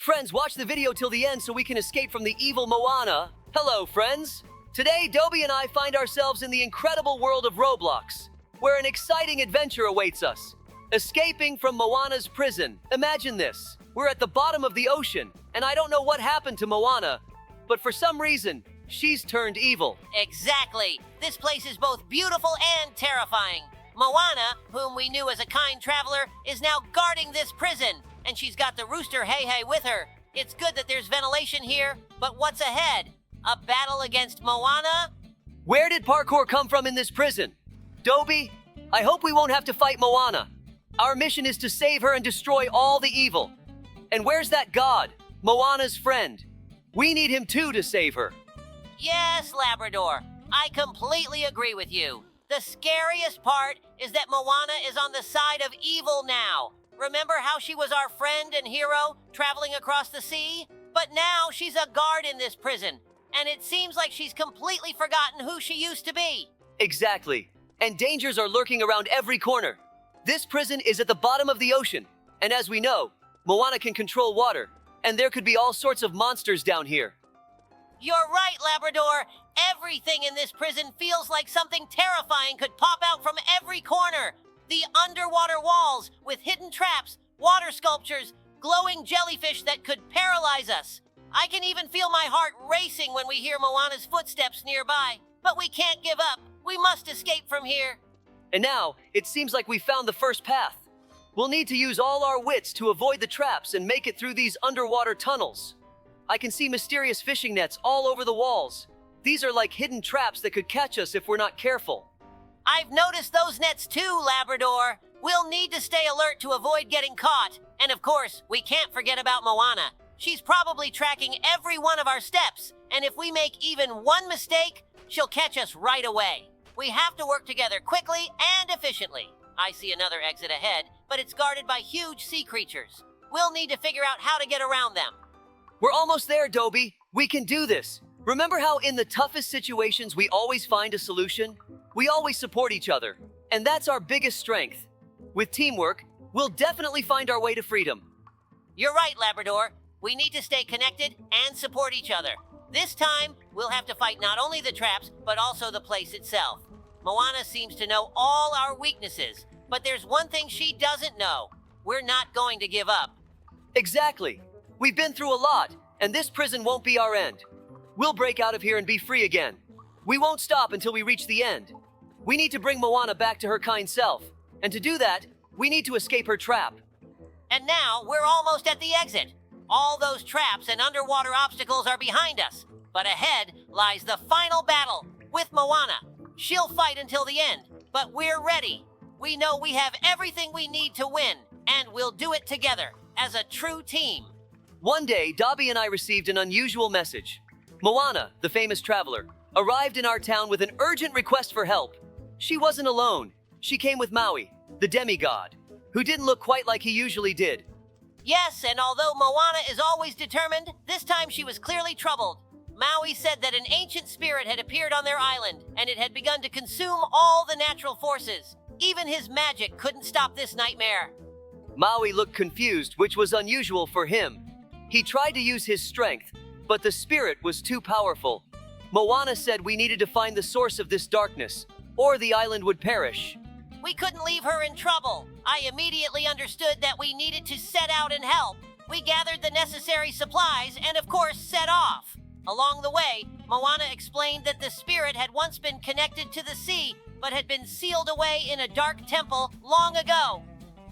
Friends, watch the video till the end so we can escape from the evil MOANA. Hello, friends. Today, Dobie and I find ourselves in the incredible world of Roblox, where an exciting adventure awaits us. Escaping from MOANA's prison. Imagine this. We're at the bottom of the ocean, and I don't know what happened to MOANA, but for some reason, she's turned evil. Exactly. This place is both beautiful and terrifying. MOANA, whom we knew as a kind traveler, is now guarding this prison, and she's got the rooster Hey with her. It's good that there's ventilation here, but what's ahead? A battle against MOANA? Where did parkour come from in this prison? Dobie, I hope we won't have to fight MOANA. Our mission is to save her and destroy all the evil. And where's that god, MOANA's friend? We need him too to save her. Yes, Labrador. I completely agree with you. The scariest part is that MOANA is on the side of evil now. Remember how she was our friend and hero, traveling across the sea? But now she's a guard in this prison, and it seems like she's completely forgotten who she used to be. Exactly. And dangers are lurking around every corner. This prison is at the bottom of the ocean, and as we know, MOANA can control water, and there could be all sorts of monsters down here. You're right, Labrador. Everything in this prison feels like something terrifying could pop out from every corner. The underwater walls with hidden traps, water sculptures, glowing jellyfish that could paralyze us. I can even feel my heart racing when we hear MOANA's footsteps nearby. But we can't give up. We must escape from here. And now, it seems like we found the first path. We'll need to use all our wits to avoid the traps and make it through these underwater tunnels. I can see mysterious fishing nets all over the walls. These are like hidden traps that could catch us if we're not careful. I've noticed those nets too, Labrador. We'll need to stay alert to avoid getting caught. And of course, we can't forget about MOANA. She's probably tracking every one of our steps, and if we make even one mistake, she'll catch us right away. We have to work together quickly and efficiently. I see another exit ahead, but it's guarded by huge sea creatures. We'll need to figure out how to get around them. We're almost there, Dobie. We can do this. Remember how in the toughest situations we always find a solution? We always support each other, and that's our biggest strength. With teamwork, we'll definitely find our way to freedom. You're right, Labrador. We need to stay connected and support each other. This time, we'll have to fight not only the traps, but also the place itself. MOANA seems to know all our weaknesses, but there's one thing she doesn't know. We're not going to give up. Exactly. We've been through a lot, and this prison won't be our end. We'll break out of here and be free again. We won't stop until we reach the end. We need to bring MOANA back to her kind self. And to do that, we need to escape her trap. And now, we're almost at the exit. All those traps and underwater obstacles are behind us. But ahead lies the final battle with MOANA. She'll fight until the end, but we're ready. We know we have everything we need to win, and we'll do it together as a true team. One day, Dobie and I received an unusual message. MOANA, the famous traveler, arrived in our town with an urgent request for help. She wasn't alone. She came with Maui, the demigod, who didn't look quite like he usually did. Yes, and although MOANA is always determined, this time she was clearly troubled. Maui said that an ancient spirit had appeared on their island, and it had begun to consume all the natural forces. Even his magic couldn't stop this nightmare. Maui looked confused, which was unusual for him. He tried to use his strength, but the spirit was too powerful. MOANA said we needed to find the source of this darkness, or the island would perish. We couldn't leave her in trouble. I immediately understood that we needed to set out and help. We gathered the necessary supplies and, of course, set off. Along the way, MOANA explained that the spirit had once been connected to the sea, but had been sealed away in a dark temple long ago.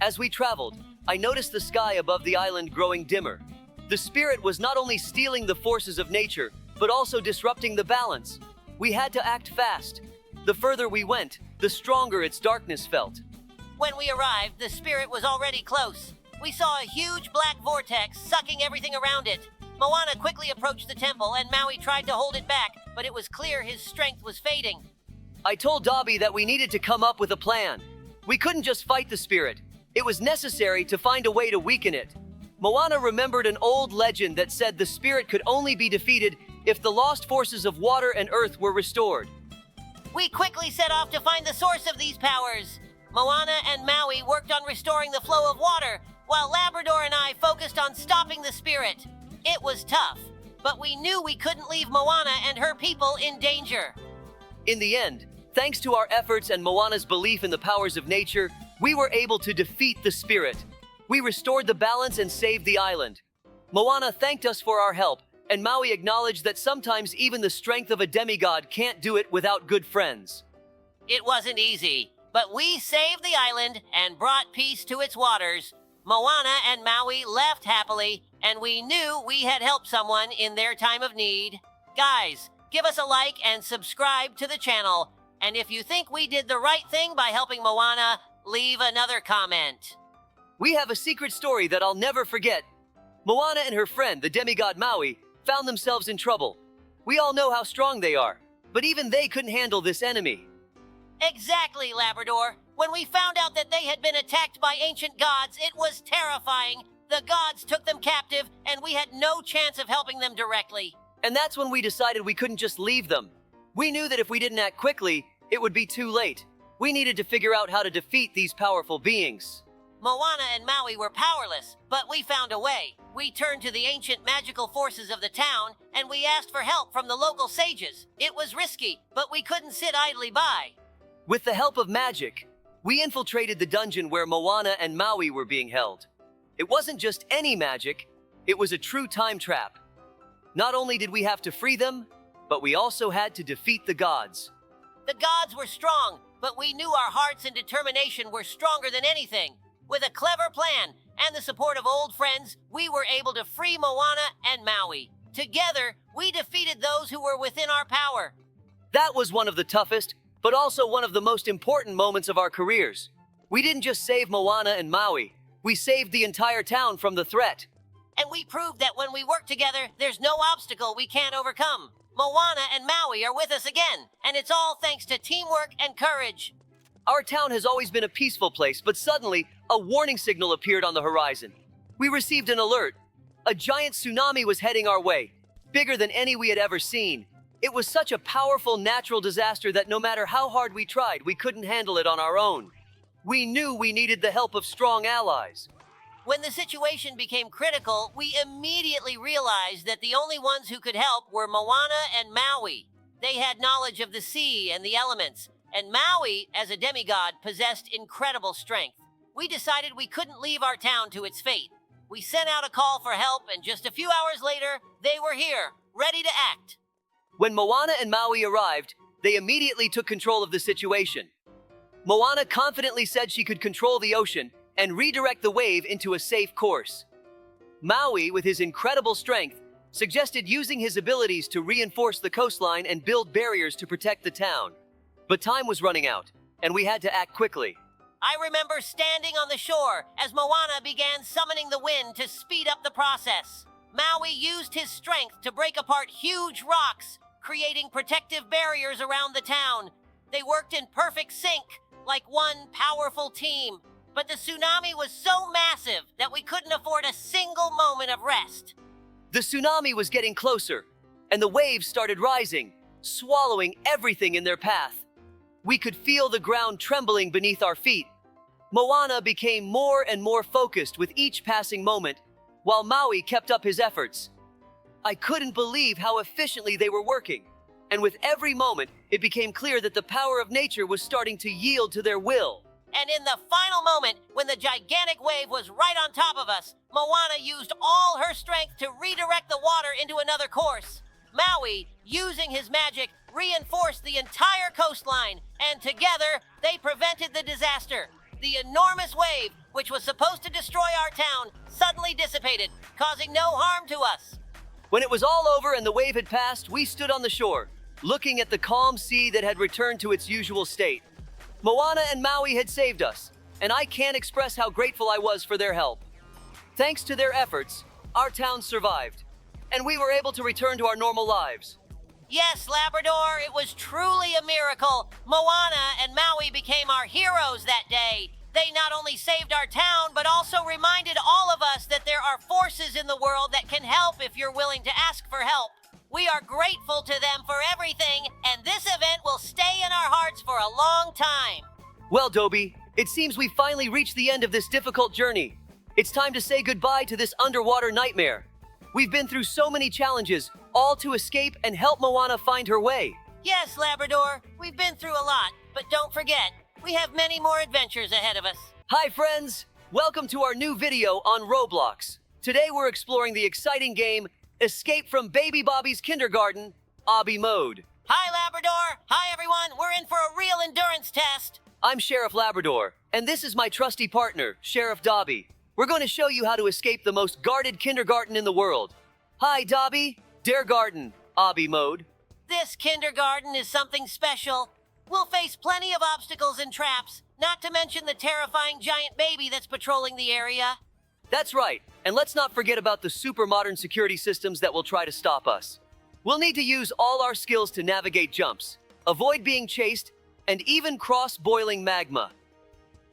As we traveled, I noticed the sky above the island growing dimmer. The spirit was not only stealing the forces of nature, but also disrupting the balance. We had to act fast. The further we went, the stronger its darkness felt. When we arrived, the spirit was already close. We saw a huge black vortex sucking everything around it. MOANA quickly approached the temple, and Maui tried to hold it back, but it was clear his strength was fading. I told Dobie that we needed to come up with a plan. We couldn't just fight the spirit. It was necessary to find a way to weaken it. MOANA remembered an old legend that said the spirit could only be defeated if the lost forces of water and earth were restored. We quickly set off to find the source of these powers. MOANA and Maui worked on restoring the flow of water, while Labrador and I focused on stopping the spirit. It was tough, but we knew we couldn't leave Moana and her people in danger. In the end, thanks to our efforts and Moana's belief in the powers of nature, we were able to defeat the spirit. We restored the balance and saved the island. Moana thanked us for our help, and Maui acknowledged that sometimes even the strength of a demigod can't do it without good friends. It wasn't easy, but we saved the island and brought peace to its waters. Moana and Maui left happily, and we knew we had helped someone in their time of need. Guys, give us a like and subscribe to the channel. And if you think we did the right thing by helping Moana, leave another comment. We have a secret story that I'll never forget. Moana and her friend, the demigod Maui, found themselves in trouble. We all know how strong they are, but even they couldn't handle this enemy. Exactly, Labrador. When we found out that they had been attacked by ancient gods, it was terrifying. The gods took them captive, and we had no chance of helping them directly. And that's when we decided we couldn't just leave them. We knew that if we didn't act quickly, it would be too late. We needed to figure out how to defeat these powerful beings. Moana and Maui were powerless, but we found a way. We turned to the ancient magical forces of the town, and we asked for help from the local sages. It was risky, but we couldn't sit idly by. With the help of magic, we infiltrated the dungeon where Moana and Maui were being held. It wasn't just any magic, it was a true time trap. Not only did we have to free them, but we also had to defeat the gods. The gods were strong, but we knew our hearts and determination were stronger than anything. With a clever plan and the support of old friends, we were able to free Moana and Maui. Together, we defeated those who were within our power. That was one of the toughest, but also one of the most important moments of our careers. We didn't just save Moana and Maui, we saved the entire town from the threat. And we proved that when we work together, there's no obstacle we can't overcome. Moana and Maui are with us again, and it's all thanks to teamwork and courage. Our town has always been a peaceful place, but suddenly, a warning signal appeared on the horizon. We received an alert. A giant tsunami was heading our way, bigger than any we had ever seen. It was such a powerful natural disaster that no matter how hard we tried, we couldn't handle it on our own. We knew we needed the help of strong allies. When the situation became critical, we immediately realized that the only ones who could help were Moana and Maui. They had knowledge of the sea and the elements, and Maui, as a demigod, possessed incredible strength. We decided we couldn't leave our town to its fate. We sent out a call for help, and just a few hours later, they were here, ready to act. When Moana and Maui arrived, they immediately took control of the situation. Moana confidently said she could control the ocean and redirect the wave into a safe course. Maui, with his incredible strength, suggested using his abilities to reinforce the coastline and build barriers to protect the town. But time was running out, and we had to act quickly. I remember standing on the shore as Moana began summoning the wind to speed up the process. Maui used his strength to break apart huge rocks, creating protective barriers around the town. They worked in perfect sync, like one powerful team. But the tsunami was so massive that we couldn't afford a single moment of rest. The tsunami was getting closer, and the waves started rising, swallowing everything in their path. We could feel the ground trembling beneath our feet. Moana became more and more focused with each passing moment, while Maui kept up his efforts. I couldn't believe how efficiently they were working, and with every moment, it became clear that the power of nature was starting to yield to their will. And in the final moment, when the gigantic wave was right on top of us, Moana used all her strength to redirect the water into another course. Maui, using his magic, reinforced the entire coastline, and together, they prevented the disaster. The enormous wave, which was supposed to destroy our town, suddenly dissipated, causing no harm to us. When it was all over and the wave had passed, we stood on the shore, looking at the calm sea that had returned to its usual state. Moana and Maui had saved us, and I can't express how grateful I was for their help. Thanks to their efforts, our town survived, and we were able to return to our normal lives. Yes, Labrador, it was truly a miracle. Moana and Maui became our heroes that day. They not only saved our town, but also reminded all of us that there are forces in the world that can help if you're willing to ask for help. We are grateful to them for everything, and this event will stay in our hearts for a long time. Well, Dobie, it seems we finally reached the end of this difficult journey. It's time to say goodbye to this underwater nightmare. We've been through so many challenges, all to escape and help Moana find her way. Yes, Labrador, we've been through a lot, but don't forget, we have many more adventures ahead of us. Hi friends, welcome to our new video on Roblox. Today we're exploring the exciting game, Escape from Baby Bobby's Kindergarten, Obby Mode. Hi, Labrador! Hi, everyone! We're in for a real endurance test! I'm Sheriff Labrador, and this is my trusty partner, Sheriff Dobie. We're going to show you how to escape the most guarded kindergarten in the world. Hi, Dobie. Der Garten, Obby Mode. This kindergarten is something special. We'll face plenty of obstacles and traps, not to mention the terrifying giant baby that's patrolling the area. That's right, and let's not forget about the super modern security systems that will try to stop us. We'll need to use all our skills to navigate jumps, avoid being chased, and even cross boiling magma.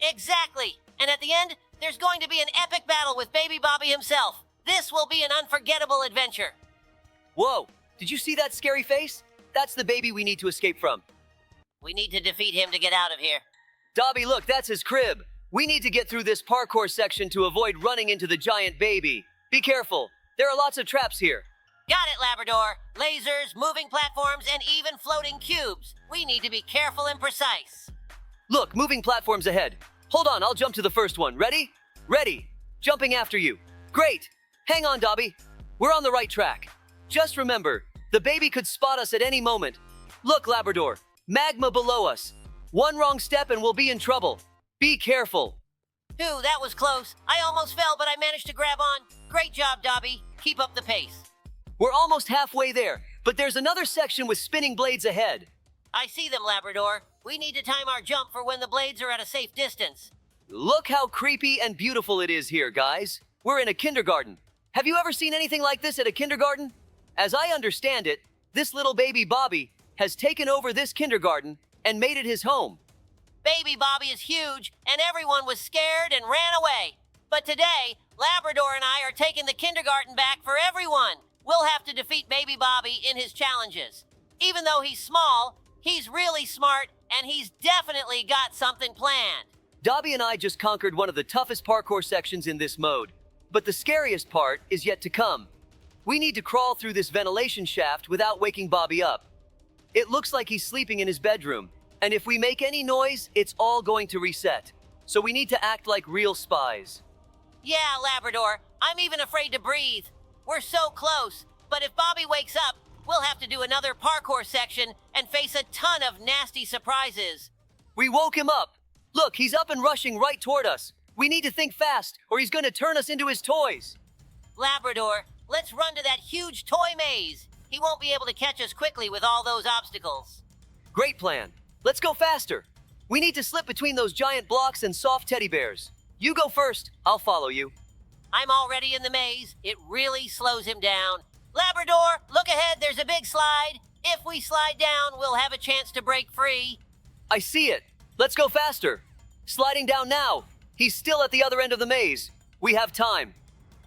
Exactly! And at the end, there's going to be an epic battle with Baby Bobby himself. This will be an unforgettable adventure. Whoa, did you see that scary face? That's the baby we need to escape from. We need to defeat him to get out of here. Dobby, look, that's his crib. We need to get through this parkour section to avoid running into the giant baby. Be careful. There are lots of traps here. Got it, Labrador. Lasers, moving platforms, and even floating cubes. We need to be careful and precise. Look, moving platforms ahead. Hold on, I'll jump to the first one. Ready? Ready. Jumping after you. Great. Hang on, Dobby. We're on the right track. Just remember, the baby could spot us at any moment. Look, Labrador. Magma below us. One wrong step and we'll be in trouble. Be careful. Ooh, that was close. I almost fell, but I managed to grab on. Great job, Dobby. Keep up the pace. We're almost halfway there, but there's another section with spinning blades ahead. I see them, Labrador. We need to time our jump for when the blades are at a safe distance. Look how creepy and beautiful it is here, guys. We're in a kindergarten. Have you ever seen anything like this at a kindergarten? As I understand it, this little baby Bobby has taken over this kindergarten and made it his home. Baby Bobby is huge, and everyone was scared and ran away. But today, Labrador and I are taking the kindergarten back for everyone. We'll have to defeat Baby Bobby in his challenges. Even though he's small, he's really smart, and he's definitely got something planned. Dobby and I just conquered one of the toughest parkour sections in this mode. But the scariest part is yet to come. We need to crawl through this ventilation shaft without waking Bobby up. It looks like he's sleeping in his bedroom, and if we make any noise, it's all going to reset. So we need to act like real spies. Yeah, Labrador, I'm even afraid to breathe. We're so close, but if Bobby wakes up, we'll have to do another parkour section and face a ton of nasty surprises. We woke him up. Look, he's up and rushing right toward us. We need to think fast, or he's going to turn us into his toys. Labrador, let's run to that huge toy maze. He won't be able to catch us quickly with all those obstacles. Great plan. Let's go faster. We need to slip between those giant blocks and soft teddy bears. You go first. I'll follow you. I'm already in the maze. It really slows him down. Labrador, look ahead. There's a big slide. If we slide down, we'll have a chance to break free. I see it. Let's go faster. Sliding down now. He's still at the other end of the maze. We have time.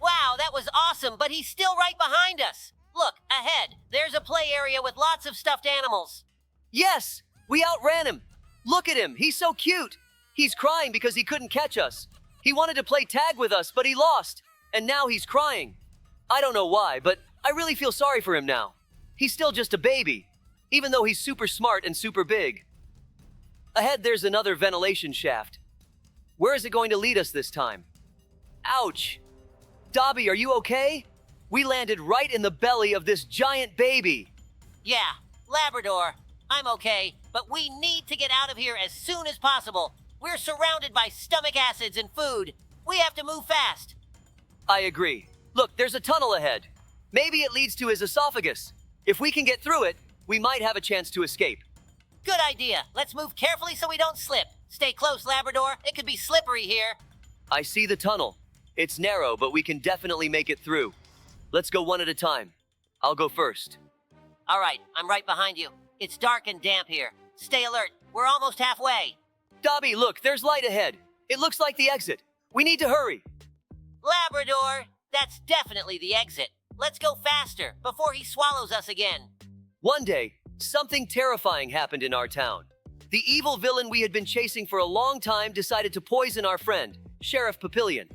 Wow, that was awesome, but he's still right behind us. Look, ahead. There's a play area with lots of stuffed animals. Yes! We outran him. Look at him. He's so cute. He's crying because he couldn't catch us. He wanted to play tag with us, but he lost. And now he's crying. I don't know why, but I really feel sorry for him now. He's still just a baby, even though he's super smart and super big. Ahead, there's another ventilation shaft. Where is it going to lead us this time? Ouch! Dobby, are you okay? We landed right in the belly of this giant baby. Yeah, Labrador, I'm okay, but we need to get out of here as soon as possible. We're surrounded by stomach acids and food. We have to move fast. I agree. Look, there's a tunnel ahead. Maybe it leads to his esophagus. If we can get through it, we might have a chance to escape. Good idea. Let's move carefully so we don't slip. Stay close, Labrador. It could be slippery here. I see the tunnel. It's narrow, but we can definitely make it through. Let's go one at a time. I'll go first. All right, I'm right behind you. It's dark and damp here. Stay alert. We're almost halfway. Dobby, look, there's light ahead. It looks like the exit. We need to hurry. Labrador, that's definitely the exit. Let's go faster before he swallows us again. One day, something terrifying happened in our town. The evil villain we had been chasing for a long time decided to poison our friend, Sheriff Papillion.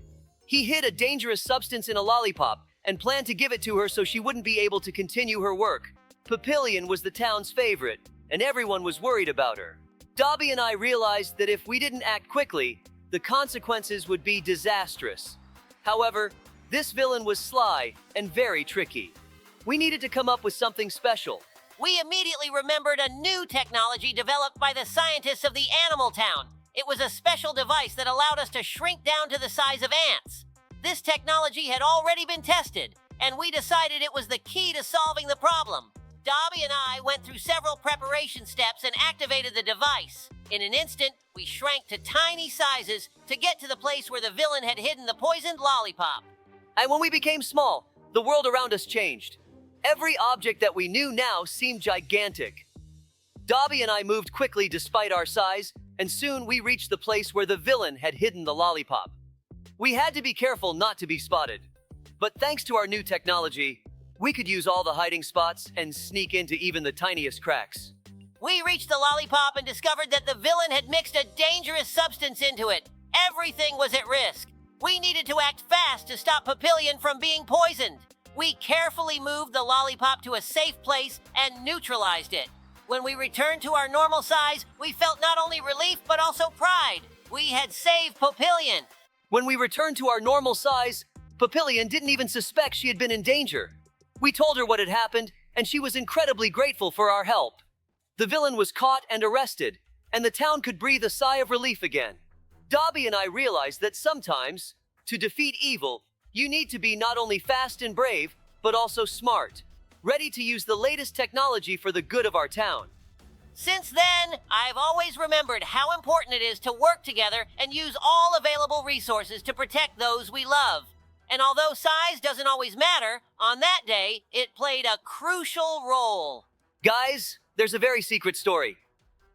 He hid a dangerous substance in a lollipop and planned to give it to her so she wouldn't be able to continue her work. Papillion was the town's favorite, and everyone was worried about her. Dobie and I realized that if we didn't act quickly, the consequences would be disastrous. However, this villain was sly and very tricky. We needed to come up with something special. We immediately remembered a new technology developed by the scientists of the Animal Town. It was a special device that allowed us to shrink down to the size of ants. This technology had already been tested, and we decided it was the key to solving the problem. Dobie and I went through several preparation steps and activated the device. In an instant, we shrank to tiny sizes to get to the place where the villain had hidden the poisoned lollipop. And when we became small, the world around us changed. Every object that we knew now seemed gigantic. Dobie and I moved quickly despite our size, and soon we reached the place where the villain had hidden the lollipop. We had to be careful not to be spotted. But thanks to our new technology, we could use all the hiding spots and sneak into even the tiniest cracks. We reached the lollipop and discovered that the villain had mixed a dangerous substance into it. Everything was at risk. We needed to act fast to stop Papillion from being poisoned. We carefully moved the lollipop to a safe place and neutralized it. When we returned to our normal size, we felt not only relief but also pride. We had saved Papillion. When we returned to our normal size, Papillion didn't even suspect she had been in danger. We told her what had happened, and she was incredibly grateful for our help. The villain was caught and arrested, and the town could breathe a sigh of relief again. Dobie and I realized that sometimes, to defeat evil, you need to be not only fast and brave, but also smart, ready to use the latest technology for the good of our town. Since then, I've always remembered how important it is to work together and use all available resources to protect those we love. And although size doesn't always matter, on that day, it played a crucial role. Guys, there's a very secret story.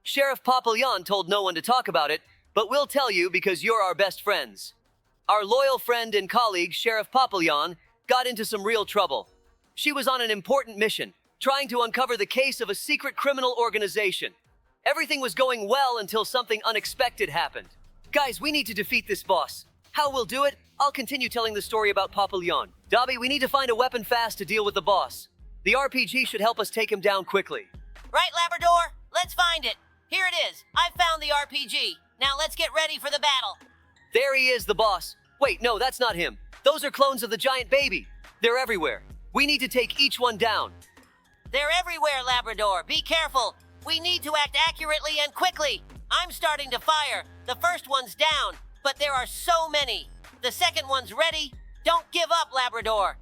Sheriff Papillon told no one to talk about it, but we'll tell you because you're our best friends. Our loyal friend and colleague, Sheriff Papillon, got into some real trouble. She was on an important mission, trying to uncover the case of a secret criminal organization. Everything was going well until something unexpected happened. Guys, we need to defeat this boss. How we'll do it? I'll continue telling the story about Papillon. Dobie, we need to find a weapon fast to deal with the boss. The RPG should help us take him down quickly. Right, Labrador? Let's find it. Here it is. I found the RPG. Now let's get ready for the battle. There he is, the boss. Wait, no, that's not him. Those are clones of the giant baby. They're everywhere. We need to take each one down. They're everywhere, Labrador. Be careful. We need to act accurately and quickly. I'm starting to fire. The first one's down, but there are so many. The second one's ready. Don't give up, Labrador.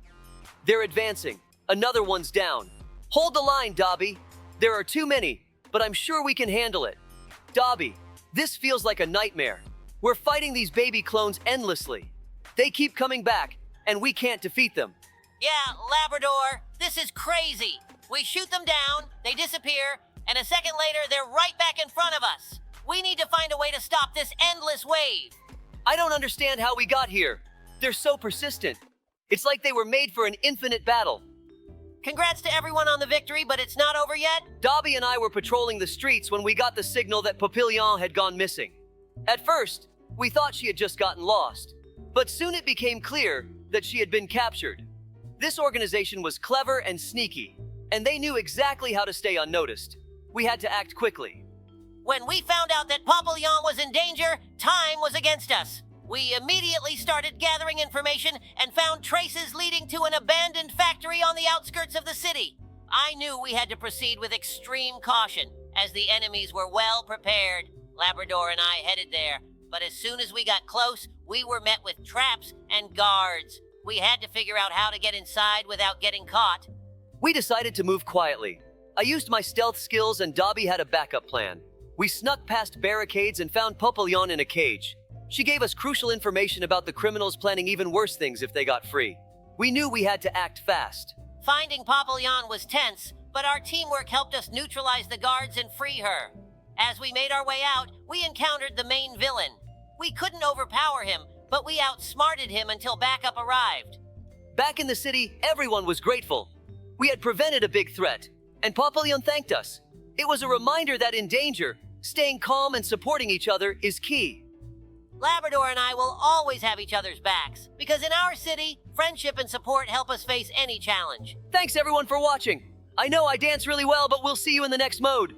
They're advancing. Another one's down. Hold the line, Dobie. There are too many, but I'm sure we can handle it. Dobie, this feels like a nightmare. We're fighting these baby clones endlessly. They keep coming back, and we can't defeat them. Yeah, Labrador, this is crazy. We shoot them down, they disappear, and a second later, they're right back in front of us. We need to find a way to stop this endless wave. I don't understand how we got here. They're so persistent. It's like they were made for an infinite battle. Congrats to everyone on the victory, but it's not over yet. Dobie and I were patrolling the streets when we got the signal that Papillon had gone missing. At first, we thought she had just gotten lost, but soon it became clear that she had been captured. This organization was clever and sneaky, and they knew exactly how to stay unnoticed. We had to act quickly. When we found out that Papillon was in danger, time was against us. We immediately started gathering information and found traces leading to an abandoned factory on the outskirts of the city. I knew we had to proceed with extreme caution, as the enemies were well prepared. Labrador and I headed there, but as soon as we got close, we were met with traps and guards. We had to figure out how to get inside without getting caught. We decided to move quietly. I used my stealth skills and Dobie had a backup plan. We snuck past barricades and found Papillon in a cage. She gave us crucial information about the criminals planning even worse things if they got free. We knew we had to act fast. Finding Papillon was tense, but our teamwork helped us neutralize the guards and free her. As we made our way out, we encountered the main villain. We couldn't overpower him, but we outsmarted him until backup arrived. Back in the city, everyone was grateful. We had prevented a big threat, and Papillon thanked us. It was a reminder that in danger, staying calm and supporting each other is key. Labrador and I will always have each other's backs, because in our city, friendship and support help us face any challenge. Thanks everyone for watching. I know I dance really well, but we'll see you in the next mode.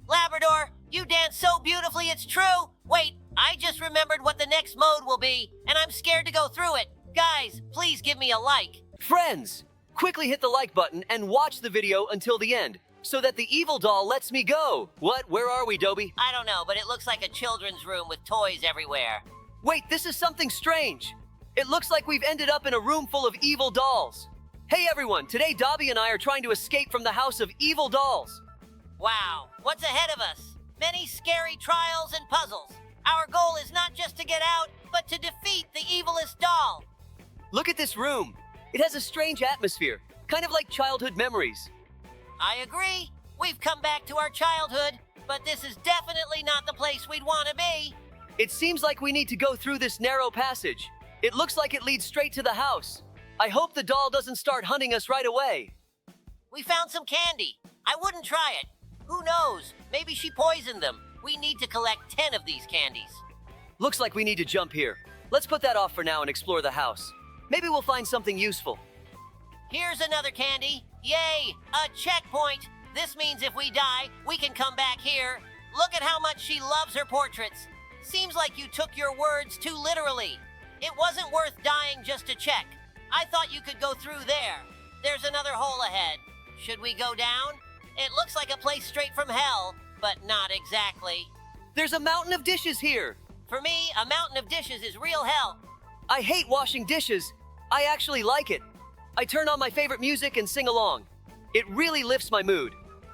Labrador, you dance so beautifully, it's true. Wait, I just remembered what the next mode will be, and I'm scared to go through it. Guys, please give me a like. Friends, quickly hit the like button and watch the video until the end, so that the evil doll lets me go. What? Where are we, Dobie? I don't know, but it looks like a children's room with toys everywhere. Wait, this is something strange. It looks like we've ended up in a room full of evil dolls. Hey everyone, today Dobie and I are trying to escape from the house of evil dolls. Wow, what's ahead of us? Many scary trials and puzzles. Our goal is not just to get out, but to defeat the evilest doll. Look at this room. It has a strange atmosphere, kind of like childhood memories. I agree. We've come back to our childhood, but this is definitely not the place we'd want to be. It seems like we need to go through this narrow passage. It looks like it leads straight to the house. I hope the doll doesn't start hunting us right away. We found some candy. I wouldn't try it. Who knows? Maybe she poisoned them. We need to collect 10 of these candies. Looks like we need to jump here. Let's put that off for now and explore the house. Maybe we'll find something useful. Here's another candy. Yay, a checkpoint. This means if we die, we can come back here. Look at how much she loves her portraits. Seems like you took your words too literally. It wasn't worth dying just to check. I thought you could go through there. There's another hole ahead. Should we go down? It looks like a place straight from hell, but not exactly. There's a mountain of dishes here. For me, a mountain of dishes is real hell. I hate washing dishes. I actually like it. I turn on my favorite music and sing along. It really lifts my mood.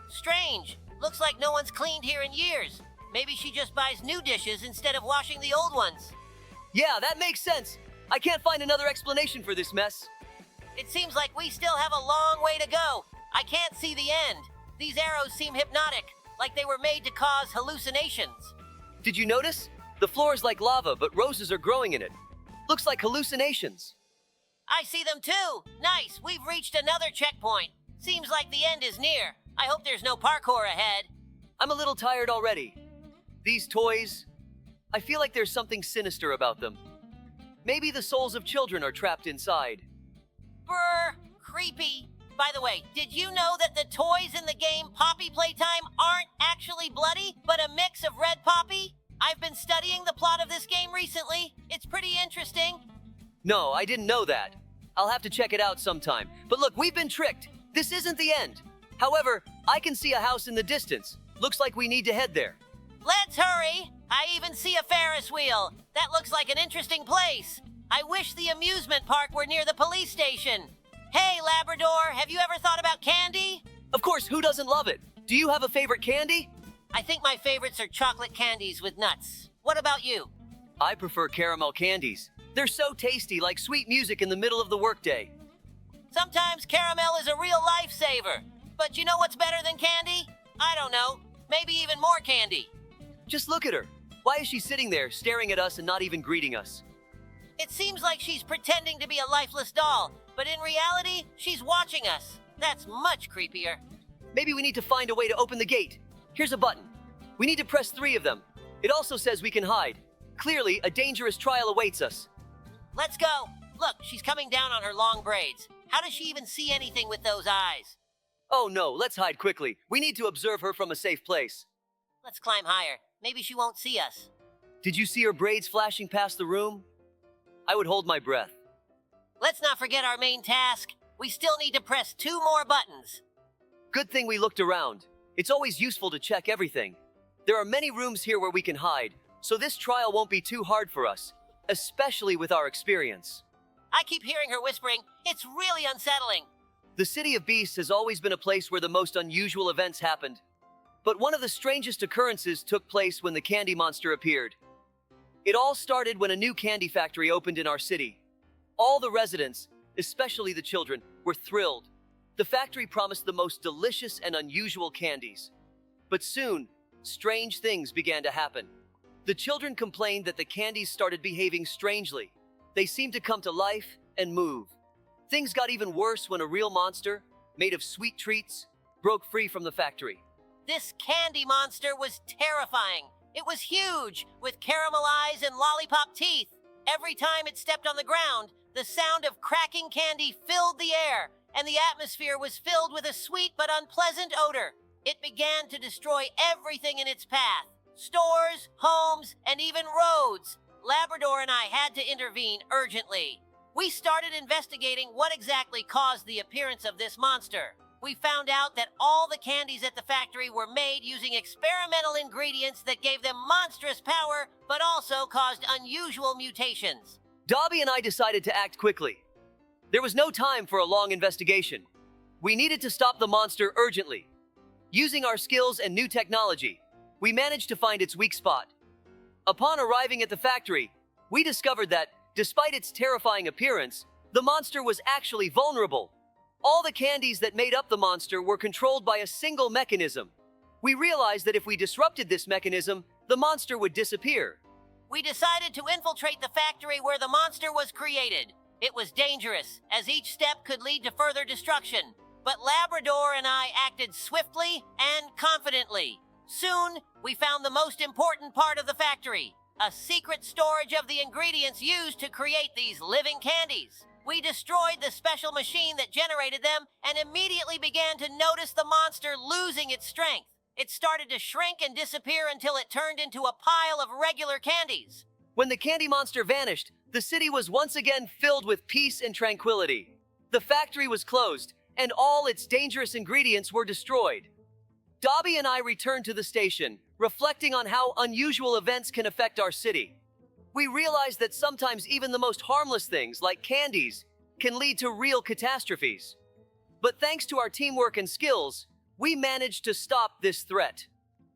Strange. Looks like no one's cleaned here in years. Maybe she just buys new dishes instead of washing the old ones. Yeah, that makes sense. I can't find another explanation for this mess. It seems like we still have a long way to go. I can't see the end. These arrows seem hypnotic, like they were made to cause hallucinations. Did you notice? The floor is like lava, but roses are growing in it. Looks like hallucinations. I see them too. Nice, we've reached another checkpoint. Seems like the end is near. I hope there's no parkour ahead. I'm a little tired already. These toys, I feel like there's something sinister about them. Maybe the souls of children are trapped inside. Brr, creepy. By the way, did you know that the toys in the game Poppy Playtime aren't actually bloody, but a mix of red poppy? I've been studying the plot of this game recently. It's pretty interesting. No, I didn't know that. I'll have to check it out sometime. But look, we've been tricked. This isn't the end. However, I can see a house in the distance. Looks like we need to head there. Let's hurry. I even see a Ferris wheel. That looks like an interesting place. I wish the amusement park were near the police station. Hey, Labrador, have you ever thought about candy? Of course, who doesn't love it? Do you have a favorite candy? I think my favorites are chocolate candies with nuts. What about you? I prefer caramel candies. They're so tasty, like sweet music in the middle of the workday. Sometimes caramel is a real lifesaver. But you know what's better than candy? I don't know. Maybe even more candy. Just look at her. Why is she sitting there, staring at us and not even greeting us? It seems like she's pretending to be a lifeless doll, but in reality, she's watching us. That's much creepier. Maybe we need to find a way to open the gate. Here's a button. We need to press 3 of them. It also says we can hide. Clearly, a dangerous trial awaits us. Let's go. Look, she's coming down on her long braids. How does she even see anything with those eyes? Oh no, let's hide quickly. We need to observe her from a safe place. Let's climb higher. Maybe she won't see us. Did you see her braids flashing past the room? I would hold my breath. Let's not forget our main task. We still need to press 2 more buttons. Good thing we looked around. It's always useful to check everything. There are many rooms here where we can hide, so this trial won't be too hard for us, especially with our experience. I keep hearing her whispering. It's really unsettling. The City of Beasts has always been a place where the most unusual events happened. But one of the strangest occurrences took place when the candy monster appeared. It all started when a new candy factory opened in our city. All the residents, especially the children, were thrilled. The factory promised the most delicious and unusual candies. But soon, strange things began to happen. The children complained that the candies started behaving strangely. They seemed to come to life and move. Things got even worse when a real monster, made of sweet treats, broke free from the factory. This candy monster was terrifying. It was huge, with caramel eyes and lollipop teeth. Every time it stepped on the ground, the sound of cracking candy filled the air, and the atmosphere was filled with a sweet but unpleasant odor. It began to destroy everything in its path. Stores, homes, and even roads. Labrador and I had to intervene urgently. We started investigating what exactly caused the appearance of this monster. We found out that all the candies at the factory were made using experimental ingredients that gave them monstrous power, but also caused unusual mutations. Dobie and I decided to act quickly. There was no time for a long investigation. We needed to stop the monster urgently. Using our skills and new technology, we managed to find its weak spot. Upon arriving at the factory, we discovered that, despite its terrifying appearance, the monster was actually vulnerable. All the candies that made up the monster were controlled by a single mechanism. We realized that if we disrupted this mechanism, the monster would disappear. We decided to infiltrate the factory where the monster was created. It was dangerous, as each step could lead to further destruction. But Labrador and I acted swiftly and confidently. Soon, we found the most important part of the factory, a secret storage of the ingredients used to create these living candies. We destroyed the special machine that generated them and immediately began to notice the monster losing its strength. It started to shrink and disappear until it turned into a pile of regular candies. When the candy monster vanished, the city was once again filled with peace and tranquility. The factory was closed, and all its dangerous ingredients were destroyed. Dobie and I returned to the station, reflecting on how unusual events can affect our city. We realized that sometimes even the most harmless things, like candies, can lead to real catastrophes. But thanks to our teamwork and skills, we managed to stop this threat.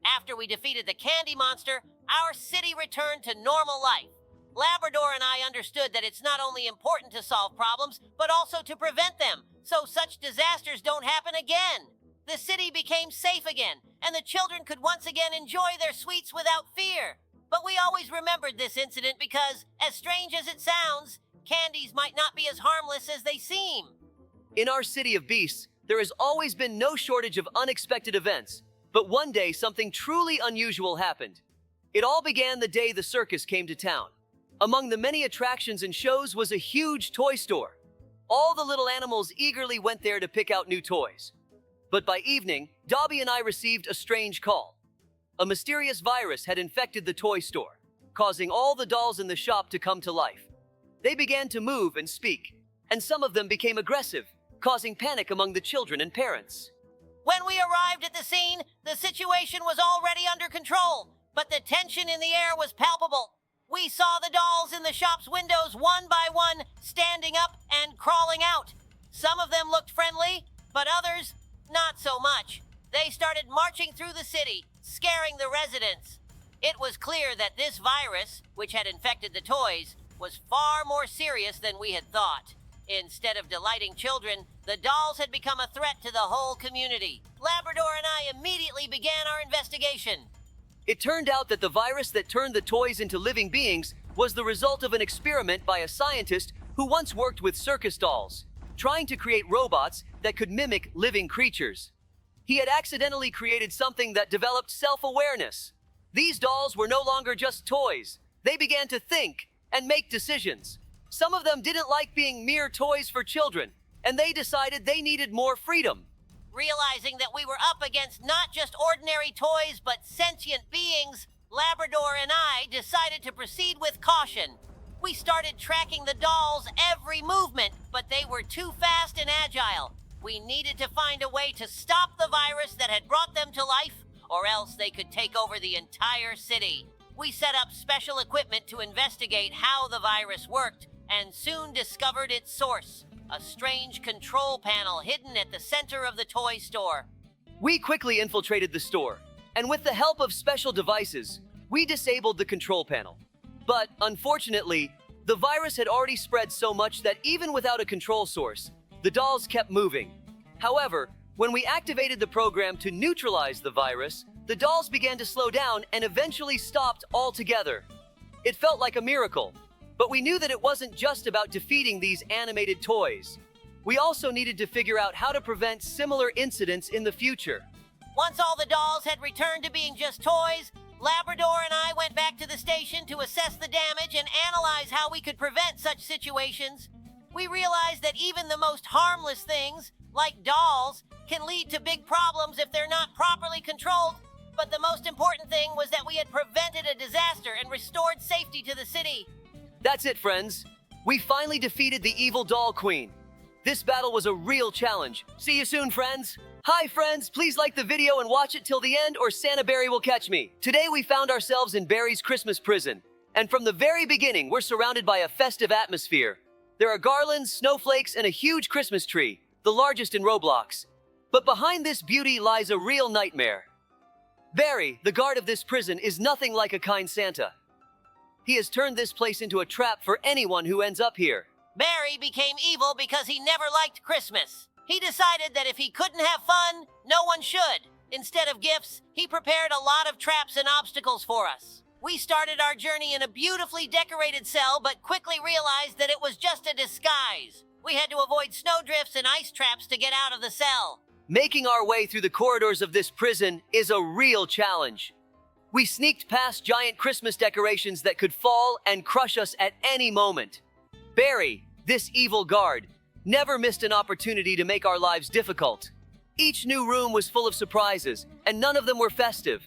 After we defeated the candy monster, our city returned to normal life. Labrador and I understood that it's not only important to solve problems, but also to prevent them, so such disasters don't happen again. The city became safe again, and the children could once again enjoy their sweets without fear. But we always remembered this incident because, as strange as it sounds, candies might not be as harmless as they seem. In our city of beasts, there has always been no shortage of unexpected events, but one day something truly unusual happened. It all began the day the circus came to town. Among the many attractions and shows was a huge toy store. All the little animals eagerly went there to pick out new toys. But by evening, Dobie and I received a strange call. A mysterious virus had infected the toy store, causing all the dolls in the shop to come to life. They began to move and speak, and some of them became aggressive, causing panic among the children and parents. When we arrived at the scene, the situation was already under control, but the tension in the air was palpable. We saw the dolls in the shop's windows one by one, standing up and crawling out. Some of them looked friendly, but others, not so much. They started marching through the city, scaring the residents. It was clear that this virus, which had infected the toys, was far more serious than we had thought. Instead of delighting children, the dolls had become a threat to the whole community. Labrador and I immediately began our investigation. It turned out that the virus that turned the toys into living beings was the result of an experiment by a scientist who once worked with circus dolls, trying to create robots that could mimic living creatures. He had accidentally created something that developed self-awareness. These dolls were no longer just toys. They began to think and make decisions. Some of them didn't like being mere toys for children, and they decided they needed more freedom. Realizing that we were up against not just ordinary toys, but sentient beings, Labrador and I decided to proceed with caution. We started tracking the dolls' every movement, but they were too fast and agile. We needed to find a way to stop the virus that had brought them to life, or else they could take over the entire city. We set up special equipment to investigate how the virus worked, and soon discovered its source, a strange control panel hidden at the center of the toy store. We quickly infiltrated the store, and with the help of special devices, we disabled the control panel. But, unfortunately, the virus had already spread so much that even without a control source, the dolls kept moving. However, when we activated the program to neutralize the virus, the dolls began to slow down and eventually stopped altogether. It felt like a miracle, but we knew that it wasn't just about defeating these animated toys. We also needed to figure out how to prevent similar incidents in the future. Once all the dolls had returned to being just toys, Labrador and I went back to the station to assess the damage and analyze how we could prevent such situations. We realized that even the most harmless things, like dolls, can lead to big problems if they're not properly controlled. But the most important thing was that we had prevented a disaster and restored safety to the city. That's it, friends. We finally defeated the evil doll queen. This battle was a real challenge. See you soon, friends. Hi, friends. Please like the video and watch it till the end or Santa Barry will catch me. Today we found ourselves in Barry's Christmas prison. And from the very beginning, we're surrounded by a festive atmosphere. There are garlands, snowflakes, and a huge Christmas tree, the largest in Roblox. But behind this beauty lies a real nightmare. Barry, the guard of this prison, is nothing like a kind Santa. He has turned this place into a trap for anyone who ends up here. Barry became evil because he never liked Christmas. He decided that if he couldn't have fun, no one should. Instead of gifts, he prepared a lot of traps and obstacles for us. We started our journey in a beautifully decorated cell, but quickly realized that it was just a disguise. We had to avoid snowdrifts and ice traps to get out of the cell. Making our way through the corridors of this prison is a real challenge. We sneaked past giant Christmas decorations that could fall and crush us at any moment. Barry, this evil guard, never missed an opportunity to make our lives difficult. Each new room was full of surprises, and none of them were festive.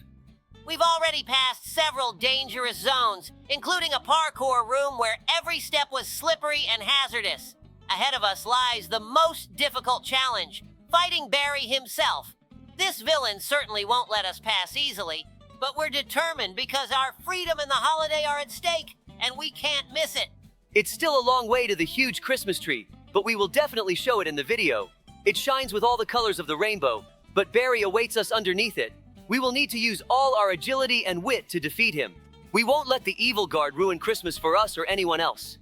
We've already passed several dangerous zones, including a parkour room where every step was slippery and hazardous. Ahead of us lies the most difficult challenge, fighting Barry himself. This villain certainly won't let us pass easily, but we're determined because our freedom and the holiday are at stake, and we can't miss it. It's still a long way to the huge Christmas tree, but we will definitely show it in the video. It shines with all the colors of the rainbow, but Barry awaits us underneath it. We will need to use all our agility and wit to defeat him. We won't let the evil guard ruin Christmas for us or anyone else.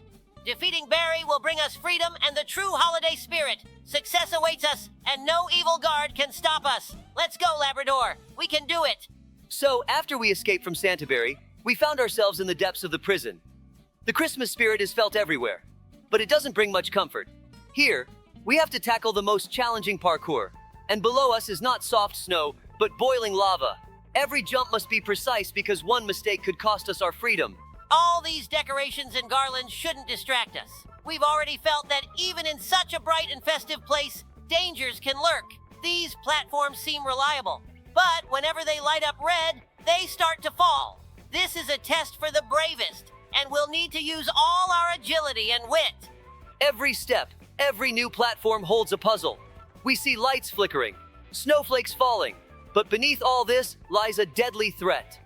Defeating Barry will bring us freedom and the true holiday spirit. Success awaits us, and no evil guard can stop us. Let's go, Labrador. We can do it. So, after we escaped from Santa Barry, we found ourselves in the depths of the prison. The Christmas spirit is felt everywhere, but it doesn't bring much comfort. Here, we have to tackle the most challenging parkour, and below us is not soft snow, but boiling lava. Every jump must be precise because one mistake could cost us our freedom. All these decorations and garlands shouldn't distract us. We've already felt that even in such a bright and festive place, dangers can lurk. These platforms seem reliable, but whenever they light up red, they start to fall. This is a test for the bravest, and we'll need to use all our agility and wit. Every step, every new platform holds a puzzle. We see lights flickering, snowflakes falling, but beneath all this lies a deadly threat.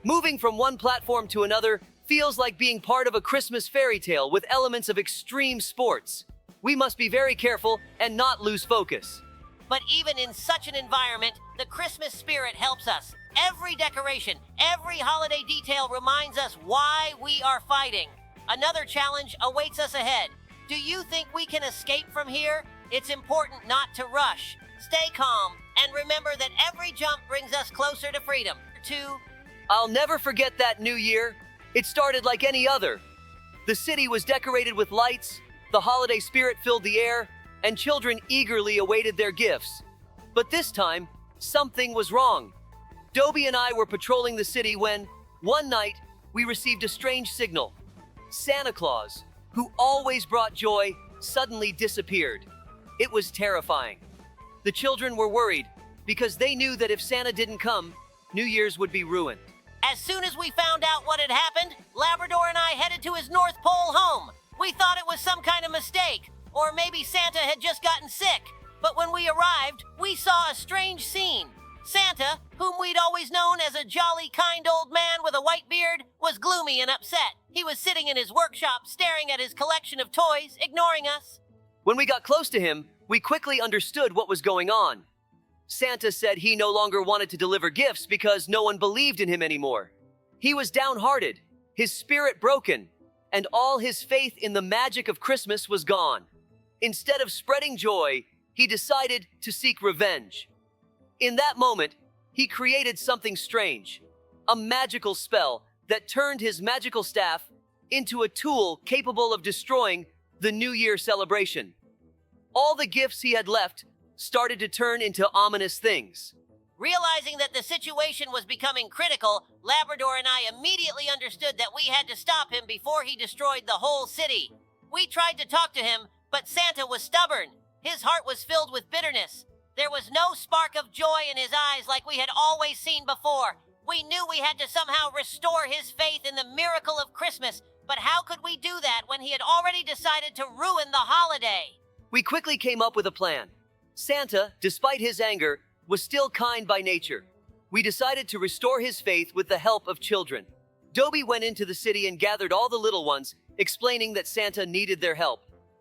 Moving from one platform to another feels like being part of a Christmas fairy tale with elements of extreme sports. We must be very careful and not lose focus. But even in such an environment, the Christmas spirit helps us. Every decoration, every holiday detail reminds us why we are fighting. Another challenge awaits us ahead. Do you think we can escape from here? It's important not to rush. Stay calm, and remember that every jump brings us closer to freedom. I'll never forget that New Year. It started like any other. The city was decorated with lights, the holiday spirit filled the air, and children eagerly awaited their gifts. But this time, something was wrong. Dobie and I were patrolling the city when, one night, we received a strange signal. Santa Claus, who always brought joy, suddenly disappeared. It was terrifying. The children were worried because they knew that if Santa didn't come, New Year's would be ruined. As soon as we found out what had happened, Labrador and I headed to his North Pole home. We thought it was some kind of mistake, or maybe Santa had just gotten sick. But when we arrived, we saw a strange scene. Santa, whom we'd always known as a jolly, kind old man with a white beard, was gloomy and upset. He was sitting in his workshop, staring at his collection of toys, ignoring us. When we got close to him, we quickly understood what was going on. Santa said he no longer wanted to deliver gifts because no one believed in him anymore. He was downhearted, his spirit broken, and all his faith in the magic of Christmas was gone. Instead of spreading joy, he decided to seek revenge. In that moment, he created something strange, a magical spell that turned his magical staff into a tool capable of destroying the New Year celebration. All the gifts he had left started to turn into ominous things. Realizing that the situation was becoming critical, Labrador and I immediately understood that we had to stop him before he destroyed the whole city. We tried to talk to him, but Santa was stubborn. His heart was filled with bitterness. There was no spark of joy in his eyes like we had always seen before. We knew we had to somehow restore his faith in the miracle of Christmas, but how could we do that when he had already decided to ruin the holiday? We quickly came up with a plan. Santa, despite his anger, was still kind by nature. We decided to restore his faith with the help of children. Dobie went into the city and gathered all the little ones, explaining that Santa needed their help.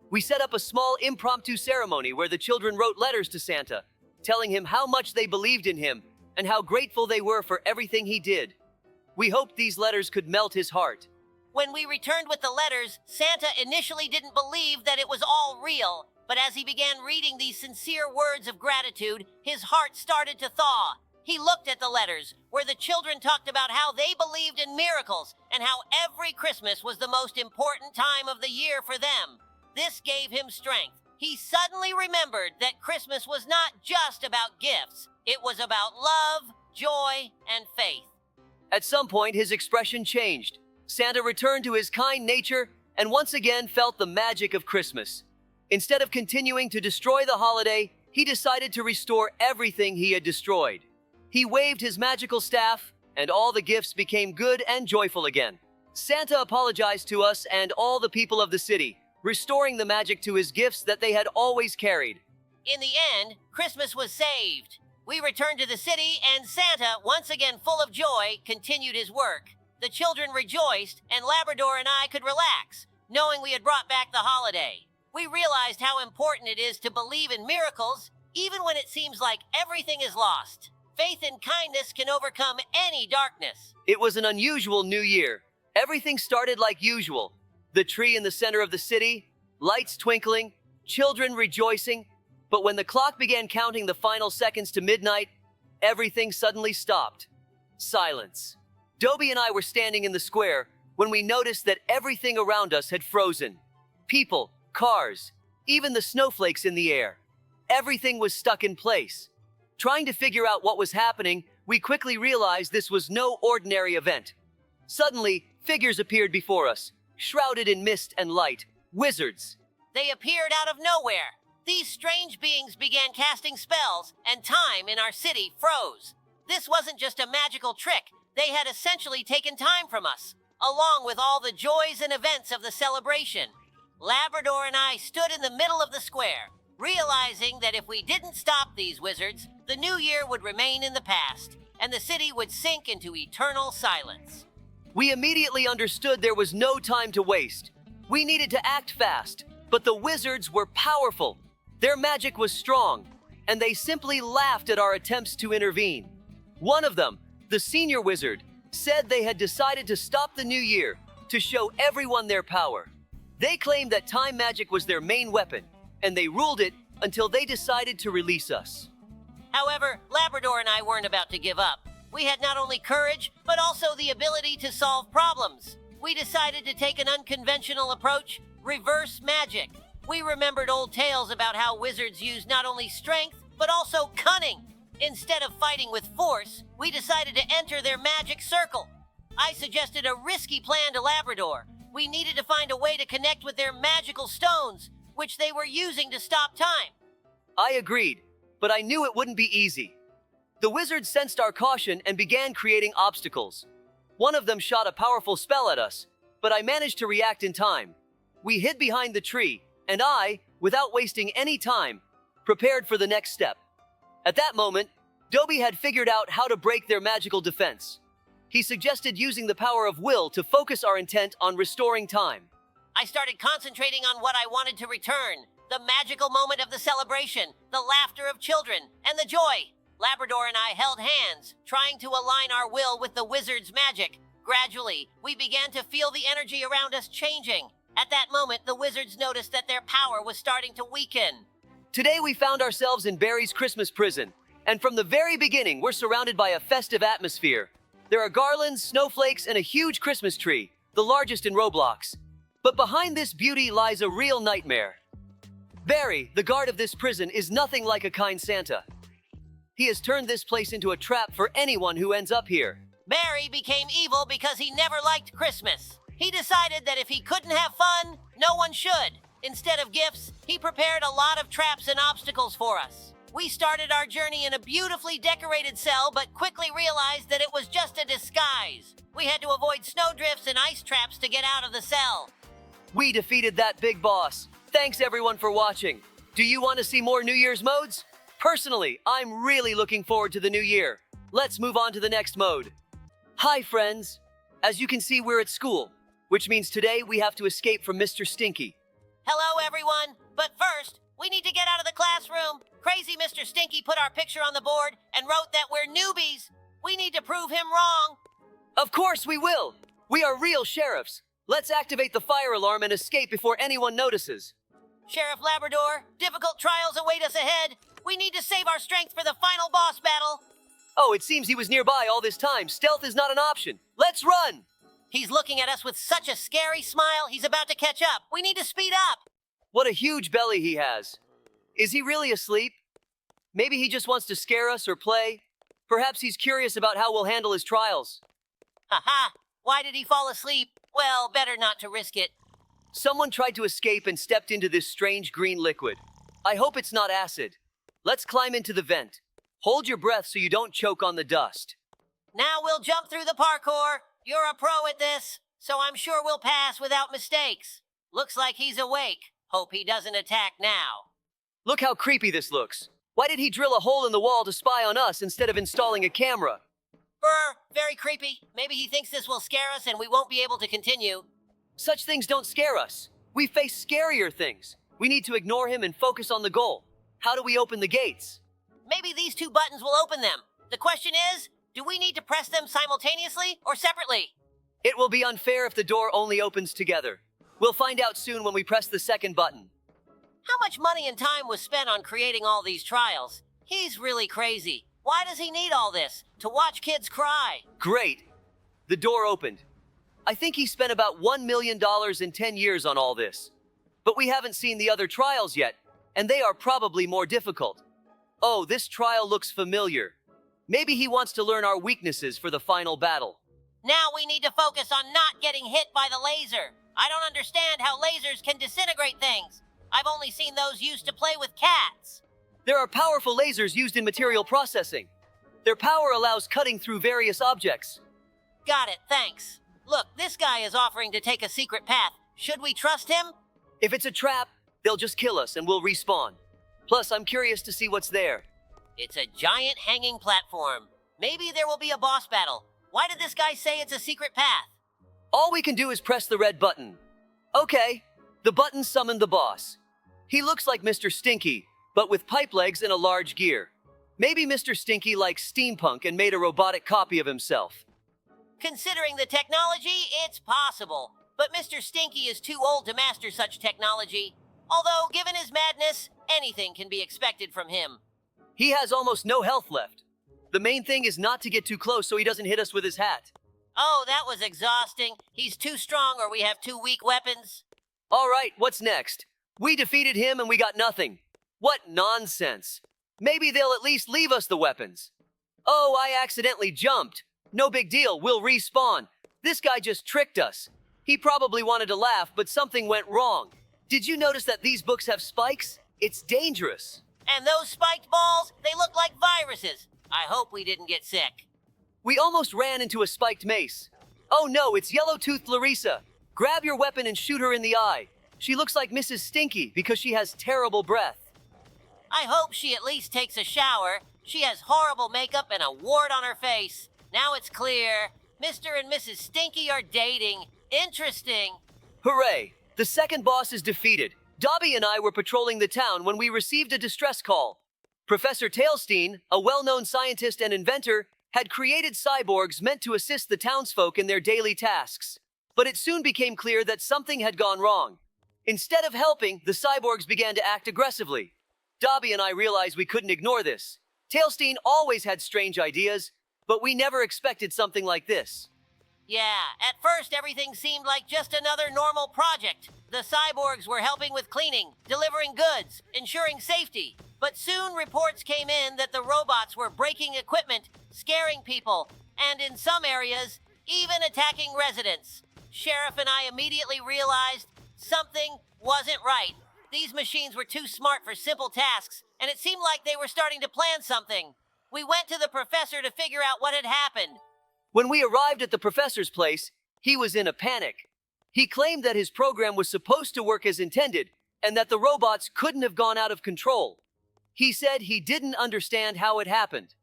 We set up a small impromptu ceremony where the children wrote letters to Santa, telling him how much they believed in him and how grateful they were for everything he did. We hoped these letters could melt his heart. When we returned with the letters, Santa initially didn't believe that it was all real, but as he began reading these sincere words of gratitude, his heart started to thaw. He looked at the letters, where the children talked about how they believed in miracles and how every Christmas was the most important time of the year for them. This gave him strength. He suddenly remembered that Christmas was not just about gifts. It was about love, joy, and faith. At some point, his expression changed. Santa returned to his kind nature and once again felt the magic of Christmas. Instead of continuing to destroy the holiday, he decided to restore everything he had destroyed. He waved his magical staff, and all the gifts became good and joyful again. Santa apologized to us and all the people of the city, restoring the magic to his gifts that they had always carried. In the end, Christmas was saved. We returned to the city, and Santa, once again full of joy, continued his work. The children rejoiced, and Labrador and I could relax, knowing we had brought back the holiday. We realized how important it is to believe in miracles, even when it seems like everything is lost. Faith and kindness can overcome any darkness. It was an unusual new year. Everything started like usual. The tree in the center of the city, lights twinkling, children rejoicing. But when the clock began counting the final seconds to midnight, everything suddenly stopped. Silence. Dobie and I were standing in the square when we noticed that everything around us had frozen. People, cars, even the snowflakes in the air. Everything was stuck in place. Trying to figure out what was happening, we quickly realized this was no ordinary event. Suddenly, figures appeared before us, shrouded in mist and light. Wizards. They appeared out of nowhere. These strange beings began casting spells, and time in our city froze. This wasn't just a magical trick. They had essentially taken time from us, along with all the joys and events of the celebration. Labrador and I stood in the middle of the square, realizing that if we didn't stop these wizards, the new year would remain in the past, and the city would sink into eternal silence. We immediately understood there was no time to waste. We needed to act fast, but the wizards were powerful. Their magic was strong, and they simply laughed at our attempts to intervene. One of them, the senior wizard, said they had decided to stop the new year to show everyone their power. They claimed that time magic was their main weapon, and they ruled it until they decided to release us. However, Labrador and I weren't about to give up. We had not only courage, but also the ability to solve problems. We decided to take an unconventional approach, reverse magic. We remembered old tales about how wizards use not only strength, but also cunning. Instead of fighting with force, we decided to enter their magic circle. I suggested a risky plan to Labrador. We needed to find a way to connect with their magical stones, which they were using to stop time. I agreed, but I knew it wouldn't be easy. The wizards sensed our caution and began creating obstacles. One of them shot a powerful spell at us, but I managed to react in time. We hid behind the tree, and I, without wasting any time, prepared for the next step. At that moment, Dobie had figured out how to break their magical defense. He suggested using the power of will to focus our intent on restoring time. I started concentrating on what I wanted to return, the magical moment of the celebration, the laughter of children, and the joy. Labrador and I held hands, trying to align our will with the wizard's magic. Gradually, we began to feel the energy around us changing. At that moment, the wizards noticed that their power was starting to weaken. Today we found ourselves in Barry's Christmas prison, and from the very beginning we're surrounded by a festive atmosphere. There are garlands, snowflakes, and a huge Christmas tree, the largest in Roblox. But behind this beauty lies a real nightmare. Barry, the guard of this prison, is nothing like a kind Santa. He has turned this place into a trap for anyone who ends up here. Barry became evil because he never liked Christmas. He decided that if he couldn't have fun, no one should. Instead of gifts, he prepared a lot of traps and obstacles for us. We started our journey in a beautifully decorated cell, but quickly realized that it was just a disguise. We had to avoid snowdrifts and ice traps to get out of the cell. We defeated that big boss. Thanks everyone for watching. Do you want to see more New Year's modes? Personally, I'm really looking forward to the new year. Let's move on to the next mode. Hi friends. As you can see, we're at school, which means today we have to escape from Mr. Stinky. Hello, everyone. But first, we need to get out of the classroom. Crazy Mr. Stinky put our picture on the board and wrote that we're newbies. We need to prove him wrong. Of course we will. We are real sheriffs. Let's activate the fire alarm and escape before anyone notices. Sheriff Labrador, difficult trials await us ahead. We need to save our strength for the final boss battle. Oh, it seems he was nearby all this time. Stealth is not an option. Let's run! He's looking at us with such a scary smile, he's about to catch up. We need to speed up. What a huge belly he has. Is he really asleep? Maybe he just wants to scare us or play. Perhaps he's curious about how we'll handle his trials. Haha, why did he fall asleep? Well, better not to risk it. Someone tried to escape and stepped into this strange green liquid. I hope it's not acid. Let's climb into the vent. Hold your breath so you don't choke on the dust. Now we'll jump through the parkour. You're a pro at this, so I'm sure we'll pass without mistakes. Looks like he's awake. Hope he doesn't attack now. Look how creepy this looks. Why did he drill a hole in the wall to spy on us instead of installing a camera? Brr, very creepy. Maybe he thinks this will scare us and we won't be able to continue. Such things don't scare us. We face scarier things. We need to ignore him and focus on the goal. How do we open the gates? Maybe these two buttons will open them. The question is, do we need to press them simultaneously or separately? It will be unfair if the door only opens together. We'll find out soon when we press the second button. How much money and time was spent on creating all these trials? He's really crazy. Why does he need all this? To watch kids cry? Great. The door opened. I think he spent about $1 million in 10 years on all this. But we haven't seen the other trials yet, and they are probably more difficult. Oh, this trial looks familiar. Maybe he wants to learn our weaknesses for the final battle. Now we need to focus on not getting hit by the laser. I don't understand how lasers can disintegrate things. I've only seen those used to play with cats. There are powerful lasers used in material processing. Their power allows cutting through various objects. Got it, thanks. Look, this guy is offering to take a secret path. Should we trust him? If it's a trap, they'll just kill us and we'll respawn. Plus, I'm curious to see what's there. It's a giant hanging platform. Maybe there will be a boss battle. Why did this guy say it's a secret path? All we can do is press the red button. Okay, the button summoned the boss. He looks like Mr. Stinky, but with pipe legs and a large gear. Maybe Mr. Stinky likes steampunk and made a robotic copy of himself. Considering the technology, it's possible. But Mr. Stinky is too old to master such technology. Although, given his madness, anything can be expected from him. He has almost no health left. The main thing is not to get too close so he doesn't hit us with his hat. Oh, that was exhausting. He's too strong or we have too weak weapons. All right, what's next? We defeated him and we got nothing. What nonsense. Maybe they'll at least leave us the weapons. Oh, I accidentally jumped. No big deal, we'll respawn. This guy just tricked us. He probably wanted to laugh, but something went wrong. Did you notice that these books have spikes? It's dangerous. And those spiked balls, they look like viruses. I hope we didn't get sick. We almost ran into a spiked mace. Oh no, it's yellow-toothed Larissa. Grab your weapon and shoot her in the eye. She looks like Mrs. Stinky because she has terrible breath. I hope she at least takes a shower. She has horrible makeup and a wart on her face. Now it's clear. Mr. and Mrs. Stinky are dating. Interesting. Hooray! The second boss is defeated. Dobie and I were patrolling the town when we received a distress call. Professor Tailstein, a well-known scientist and inventor, had created cyborgs meant to assist the townsfolk in their daily tasks. But it soon became clear that something had gone wrong. Instead of helping, the cyborgs began to act aggressively. Dobie and I realized we couldn't ignore this. Tailstein always had strange ideas, but we never expected something like this. Yeah, at first everything seemed like just another normal project. The cyborgs were helping with cleaning, delivering goods, ensuring safety. But soon reports came in that the robots were breaking equipment, scaring people, and in some areas, even attacking residents. Sheriff and I immediately realized something wasn't right. These machines were too smart for simple tasks, and it seemed like they were starting to plan something. We went to the professor to figure out what had happened. When we arrived at the professor's place, he was in a panic. He claimed that his program was supposed to work as intended, and that the robots couldn't have gone out of control. He said he didn't understand how it happened,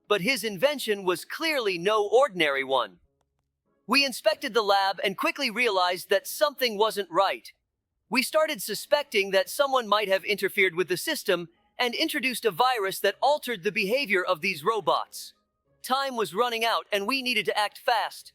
but his invention was clearly no ordinary one. We inspected the lab and quickly realized that something wasn't right. We started suspecting that someone might have interfered with the system and introduced a virus that altered the behavior of these robots. Time was running out and we needed to act fast.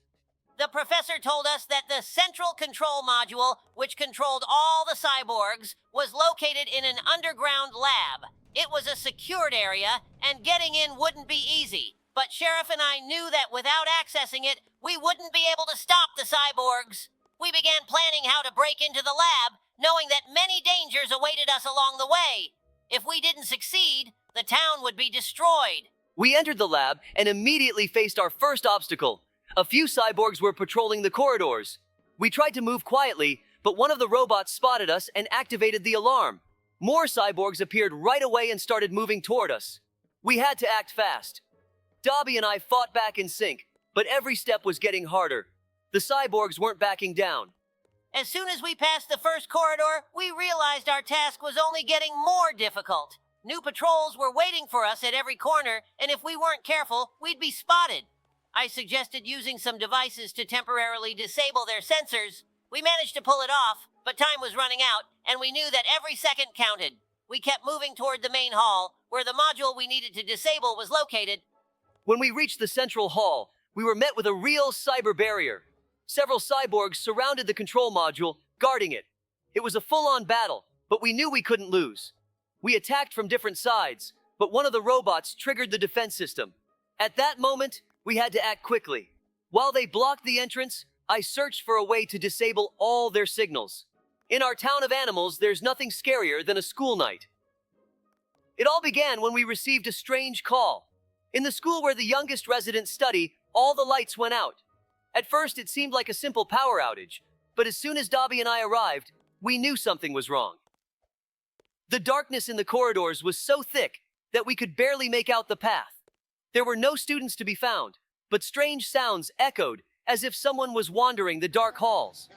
The professor told us that the central control module, which controlled all the cyborgs, was located in an underground lab. It was a secured area, and getting in wouldn't be easy. But Sheriff and I knew that without accessing it, we wouldn't be able to stop the cyborgs. We began planning how to break into the lab, knowing that many dangers awaited us along the way. If we didn't succeed, the town would be destroyed. We entered the lab and immediately faced our first obstacle. A few cyborgs were patrolling the corridors. We tried to move quietly, but one of the robots spotted us and activated the alarm. More cyborgs appeared right away and started moving toward us. We had to act fast. Dobie and I fought back in sync, but every step was getting harder. The cyborgs weren't backing down. As soon as we passed the first corridor, we realized our task was only getting more difficult. New patrols were waiting for us at every corner, and if we weren't careful, we'd be spotted. I suggested using some devices to temporarily disable their sensors. We managed to pull it off, but time was running out, and we knew that every second counted. We kept moving toward the main hall, where the module we needed to disable was located. When we reached the central hall, we were met with a real cyber barrier. Several cyborgs surrounded the control module, guarding it. It was a full-on battle, but we knew we couldn't lose. We attacked from different sides, but one of the robots triggered the defense system. At that moment, we had to act quickly. While they blocked the entrance, I searched for a way to disable all their signals. In our town of animals, there's nothing scarier than a school night. It all began when we received a strange call. In the school where the youngest residents study, all the lights went out. At first, it seemed like a simple power outage, but as soon as Dobie and I arrived, we knew something was wrong. The darkness in the corridors was so thick that we could barely make out the path. There were no students to be found, but strange sounds echoed as if someone was wandering the dark halls.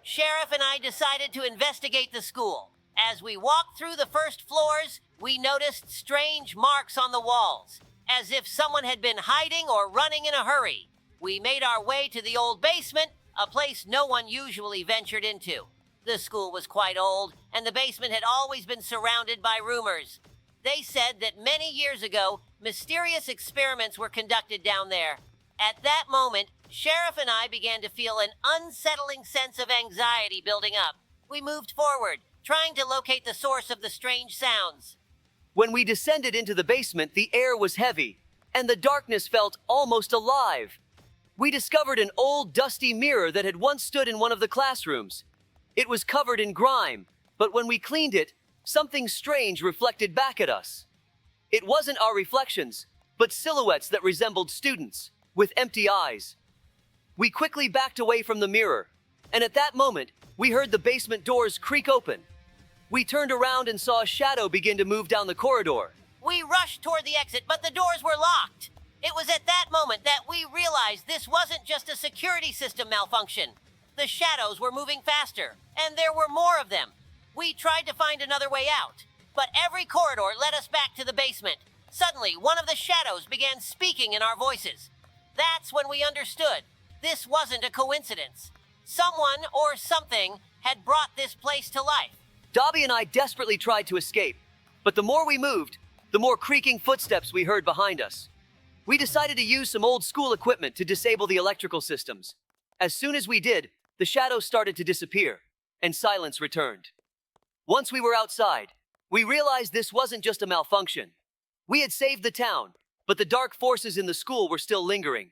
Sheriff and I decided to investigate the school. As we walked through the first floors, we noticed strange marks on the walls, as if someone had been hiding or running in a hurry. We made our way to the old basement, a place no one usually ventured into. The school was quite old, and the basement had always been surrounded by rumors. They said that many years ago, mysterious experiments were conducted down there. At that moment, Sheriff and I began to feel an unsettling sense of anxiety building up. We moved forward, trying to locate the source of the strange sounds. When we descended into the basement, the air was heavy, and the darkness felt almost alive. We discovered an old, dusty mirror that had once stood in one of the classrooms. It was covered in grime, but when we cleaned it, something strange reflected back at us. It wasn't our reflections, but silhouettes that resembled students, with empty eyes. We quickly backed away from the mirror, and at that moment, we heard the basement doors creak open. We turned around and saw a shadow begin to move down the corridor. We rushed toward the exit, but the doors were locked. It was at that moment that we realized this wasn't just a security system malfunction. The shadows were moving faster, and there were more of them. We tried to find another way out, but every corridor led us back to the basement. Suddenly, one of the shadows began speaking in our voices. That's when we understood. This wasn't a coincidence. Someone or something had brought this place to life. Dobie and I desperately tried to escape, but the more we moved, the more creaking footsteps we heard behind us. We decided to use some old school equipment to disable the electrical systems. As soon as we did, the shadows started to disappear, and silence returned. Once we were outside, we realized this wasn't just a malfunction. We had saved the town, but the dark forces in the school were still lingering.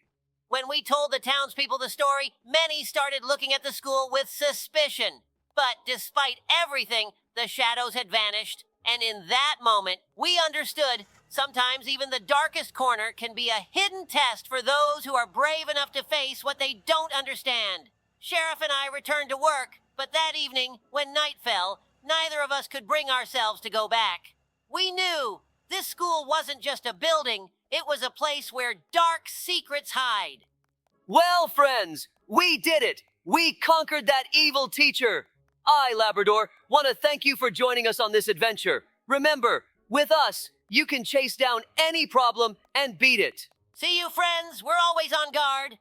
When we told the townspeople the story, many started looking at the school with suspicion. But despite everything, the shadows had vanished, and in that moment, we understood sometimes even the darkest corner can be a hidden test for those who are brave enough to face what they don't understand. Sheriff and I returned to work, but that evening, when night fell, neither of us could bring ourselves to go back. We knew this school wasn't just a building, it was a place where dark secrets hide. Well, friends, we did it! We conquered that evil teacher! I, Labrador, want to thank you for joining us on this adventure. Remember, with us, you can chase down any problem and beat it. See you, friends. We're always on guard.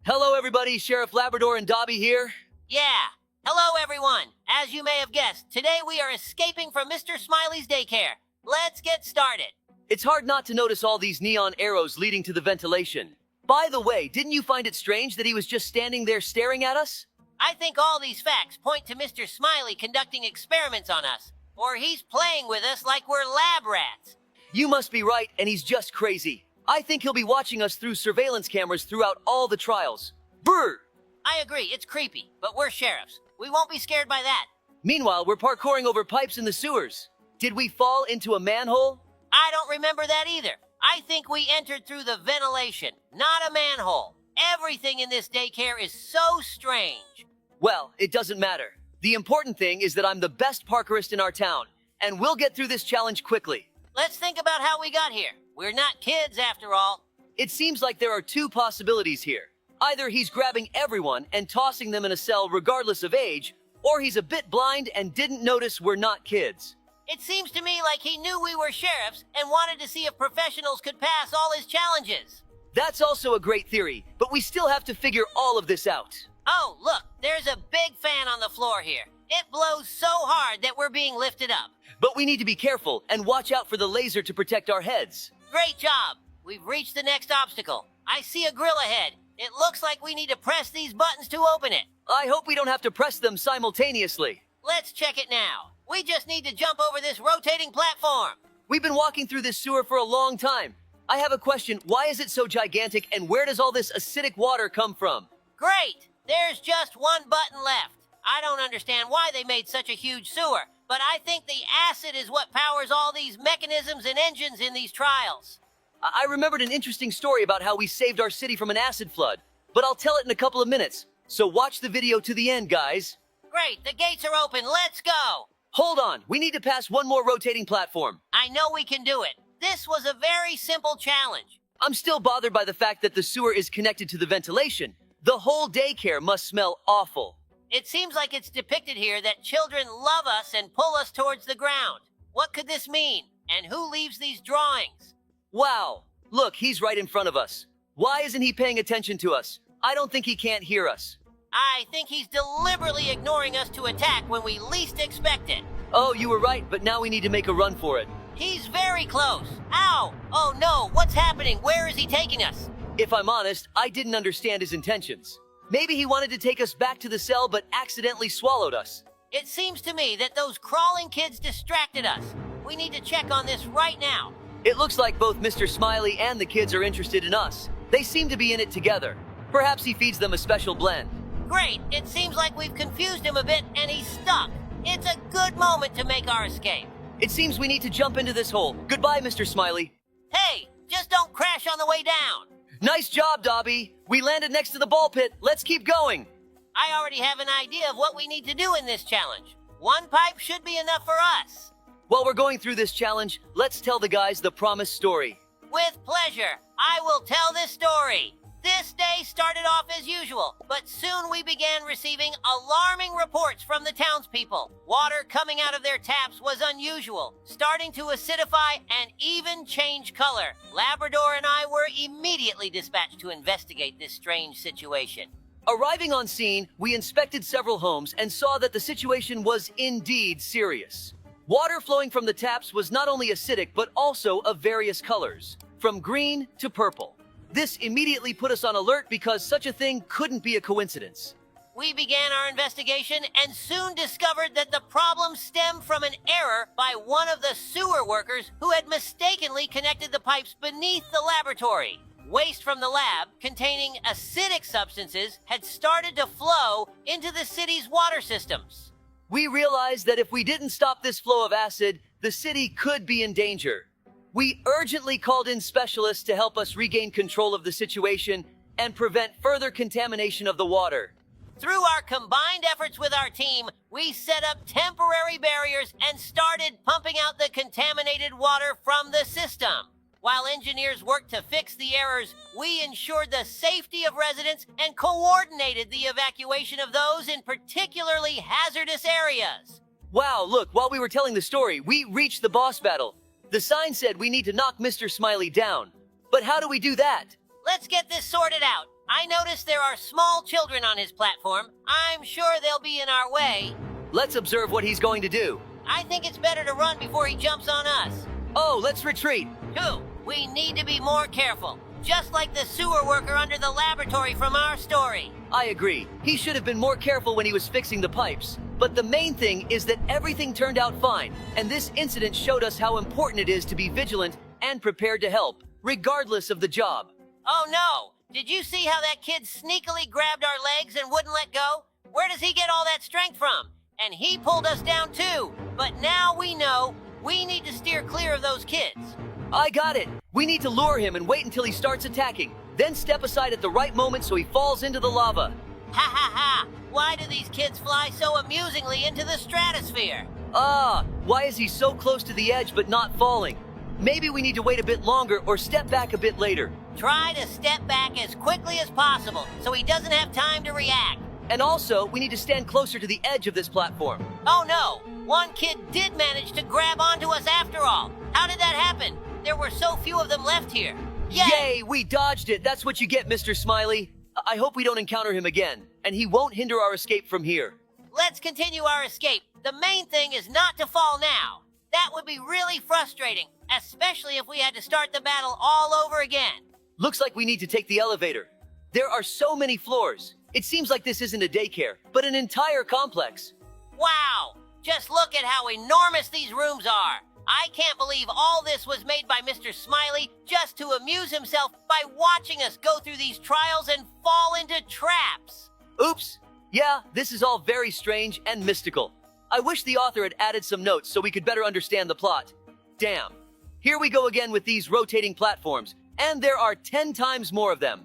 Hello, everybody. Sheriff Labrador and Dobie here. Yeah. Hello, everyone. As you may have guessed, today we are escaping from Mr. Smiley's daycare. Let's get started. It's hard not to notice all these neon arrows leading to the ventilation. By the way, didn't you find it strange that he was just standing there staring at us? I think all these facts point to Mr. Smiley conducting experiments on us. Or he's playing with us like we're lab rats. You must be right, and he's just crazy. I think he'll be watching us through surveillance cameras throughout all the trials. Brr! I agree, it's creepy, but we're sheriffs. We won't be scared by that. Meanwhile, we're parkouring over pipes in the sewers. Did we fall into a manhole? I don't remember that either. I think we entered through the ventilation, not a manhole. Everything in this daycare is so strange. Well, it doesn't matter. The important thing is that I'm the best parkourist in our town, and we'll get through this challenge quickly. Let's think about how we got here. We're not kids, after all. It seems like there are two possibilities here. Either he's grabbing everyone and tossing them in a cell regardless of age, or he's a bit blind and didn't notice we're not kids. It seems to me like he knew we were sheriffs and wanted to see if professionals could pass all his challenges. That's also a great theory, but we still have to figure all of this out. Oh, look, there's a big fan on the floor here. It blows so hard that we're being lifted up. But we need to be careful and watch out for the laser to protect our heads. Great job. We've reached the next obstacle. I see a grill ahead. It looks like we need to press these buttons to open it. I hope we don't have to press them simultaneously. Let's check it now. We just need to jump over this rotating platform. We've been walking through this sewer for a long time. I have a question. Why is it so gigantic, and where does all this acidic water come from? Great! There's just one button left. I don't understand why they made such a huge sewer, but I think the acid is what powers all these mechanisms and engines in these trials. I remembered an interesting story about how we saved our city from an acid flood, but I'll tell it in a couple of minutes. So watch the video to the end, guys. Great, the gates are open. Let's go. Hold on, we need to pass one more rotating platform. I know we can do it. This was a very simple challenge. I'm still bothered by the fact that the sewer is connected to the ventilation. The whole daycare must smell awful. It seems like it's depicted here that children love us and pull us towards the ground. What could this mean? And who leaves these drawings? Wow, look, he's right in front of us. Why isn't he paying attention to us? I don't think he can't hear us. I think he's deliberately ignoring us to attack when we least expect it. Oh, you were right, but now we need to make a run for it. He's very close. Ow! Oh no, what's happening? Where is he taking us? If I'm honest, I didn't understand his intentions. Maybe he wanted to take us back to the cell but accidentally swallowed us. It seems to me that those crawling kids distracted us. We need to check on this right now. It looks like both Mr. Smiley and the kids are interested in us. They seem to be in it together. Perhaps he feeds them a special blend. Great, it seems like we've confused him a bit and he's stuck. It's a good moment to make our escape. It seems we need to jump into this hole. Goodbye, Mr. Smiley. Hey, just don't crash on the way down. Nice job, Dobie. We landed next to the ball pit. Let's keep going. I already have an idea of what we need to do in this challenge. One pipe should be enough for us. While we're going through this challenge, let's tell the guys the promised story. With pleasure, I will tell this story. This day started off as usual, but soon we began receiving alarming reports from the townspeople. Water coming out of their taps was unusual, starting to acidify and even change color. Labrador and I were immediately dispatched to investigate this strange situation. Arriving on scene, we inspected several homes and saw that the situation was indeed serious. Water flowing from the taps was not only acidic, but also of various colors, from green to purple. This immediately put us on alert because such a thing couldn't be a coincidence. We began our investigation and soon discovered that the problem stemmed from an error by one of the sewer workers who had mistakenly connected the pipes beneath the laboratory. Waste from the lab, containing acidic substances, had started to flow into the city's water systems. We realized that if we didn't stop this flow of acid, the city could be in danger. We urgently called in specialists to help us regain control of the situation and prevent further contamination of the water. Through our combined efforts with our team, we set up temporary barriers and started pumping out the contaminated water from the system. While engineers worked to fix the errors, we ensured the safety of residents and coordinated the evacuation of those in particularly hazardous areas. Wow, look, while we were telling the story, we reached the boss battle. The sign said we need to knock Mr. Smiley down. But how do we do that? Let's get this sorted out. I noticed there are small children on his platform. I'm sure they'll be in our way. Let's observe what he's going to do. I think it's better to run before he jumps on us. Oh, let's retreat. 2. We need to be more careful. Just like the sewer worker under the laboratory from our story. I agree. He should have been more careful when he was fixing the pipes. But the main thing is that everything turned out fine, and this incident showed us how important it is to be vigilant and prepared to help, regardless of the job. Oh no! Did you see how that kid sneakily grabbed our legs and wouldn't let go? Where does he get all that strength from? And he pulled us down too. But now we know we need to steer clear of those kids. I got it. We need to lure him and wait until he starts attacking, then step aside at the right moment so he falls into the lava. Ha ha ha! Why do these kids fly so amusingly into the stratosphere? Why is he so close to the edge but not falling? Maybe we need to wait a bit longer or step back a bit later. Try to step back as quickly as possible so he doesn't have time to react. And also, we need to stand closer to the edge of this platform. Oh no! One kid did manage to grab onto us after all. How did that happen? There were so few of them left here. Yay! We dodged it. That's what you get, Mr. Smiley. I hope we don't encounter him again, and he won't hinder our escape from here. Let's continue our escape. The main thing is not to fall now. That would be really frustrating, especially if we had to start the battle all over again. Looks like we need to take the elevator. There are so many floors. It seems like this isn't a daycare, but an entire complex. Wow! Just look at how enormous these rooms are. I can't believe all this was made by Mr. Smiley just to amuse himself by watching us go through these trials and fall into traps. Oops. Yeah, this is all very strange and mystical. I wish the author had added some notes so we could better understand the plot. Damn. Here we go again with these rotating platforms, and there are 10 times more of them.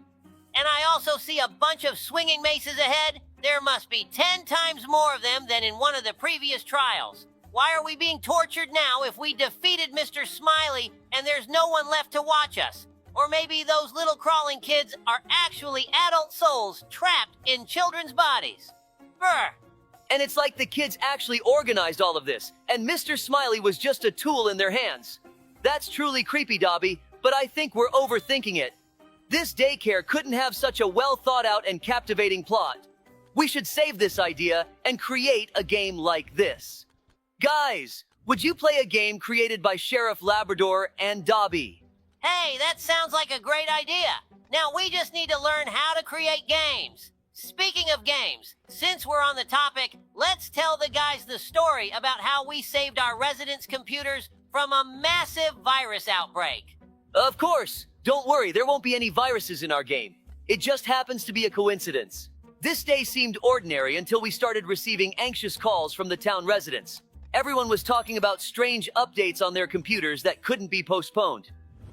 And I also see a bunch of swinging maces ahead. There must be 10 times more of them than in one of the previous trials. Why are we being tortured now if we defeated Mr. Smiley and there's no one left to watch us? Or maybe those little crawling kids are actually adult souls trapped in children's bodies. Brr. And it's like the kids actually organized all of this, and Mr. Smiley was just a tool in their hands. That's truly creepy, Dobie, but I think we're overthinking it. This daycare couldn't have such a well-thought-out and captivating plot. We should save this idea and create a game like this. Guys, would you play a game created by Sheriff Labrador and Dobie? Hey, that sounds like a great idea. Now we just need to learn how to create games. Speaking of games, since we're on the topic, let's tell the guys the story about how we saved our residents' computers from a massive virus outbreak. Of course. Don't worry, there won't be any viruses in our game. It just happens to be a coincidence. This day seemed ordinary until we started receiving anxious calls from the town residents. Everyone was talking about strange updates on their computers that couldn't be postponed.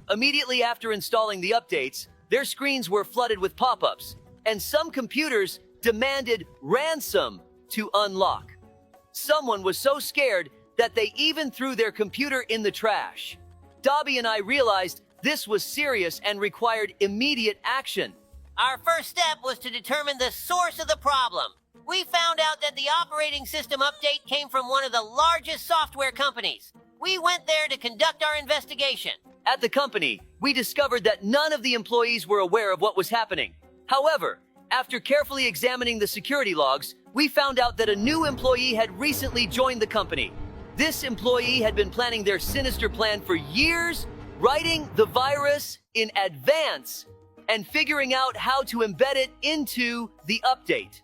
Immediately after installing the updates, their screens were flooded with pop-ups, and some computers demanded ransom to unlock. Someone was so scared that they even threw their computer in the trash. Dobie and I realized this was serious and required immediate action. Our first step was to determine the source of the problem. We found out that the operating system update came from one of the largest software companies. We went there to conduct our investigation. At the company, we discovered that none of the employees were aware of what was happening. However, after carefully examining the security logs, we found out that a new employee had recently joined the company. This employee had been planning their sinister plan for years, writing the virus in advance and figuring out how to embed it into the update.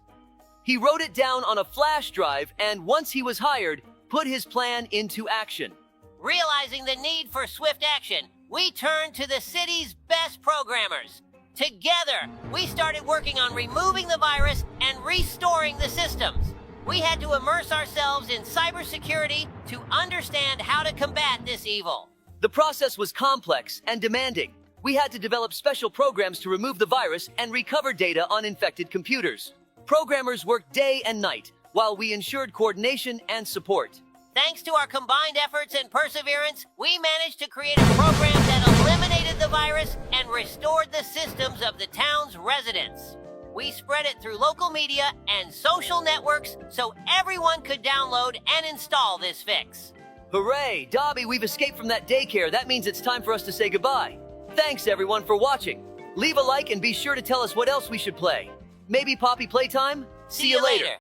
He wrote it down on a flash drive and once he was hired, put his plan into action. Realizing the need for swift action, we turned to the city's best programmers. Together, we started working on removing the virus and restoring the systems. We had to immerse ourselves in cybersecurity to understand how to combat this evil. The process was complex and demanding. We had to develop special programs to remove the virus and recover data on infected computers. Programmers worked day and night, while we ensured coordination and support. Thanks to our combined efforts and perseverance, we managed to create a program that eliminated the virus and restored the systems of the town's residents. We spread it through local media and social networks so everyone could download and install this fix. Hooray! Dobie, we've escaped from that daycare. That means it's time for us to say goodbye. Thanks everyone for watching. Leave a like and be sure to tell us what else we should play. Maybe Poppy Playtime? See you later.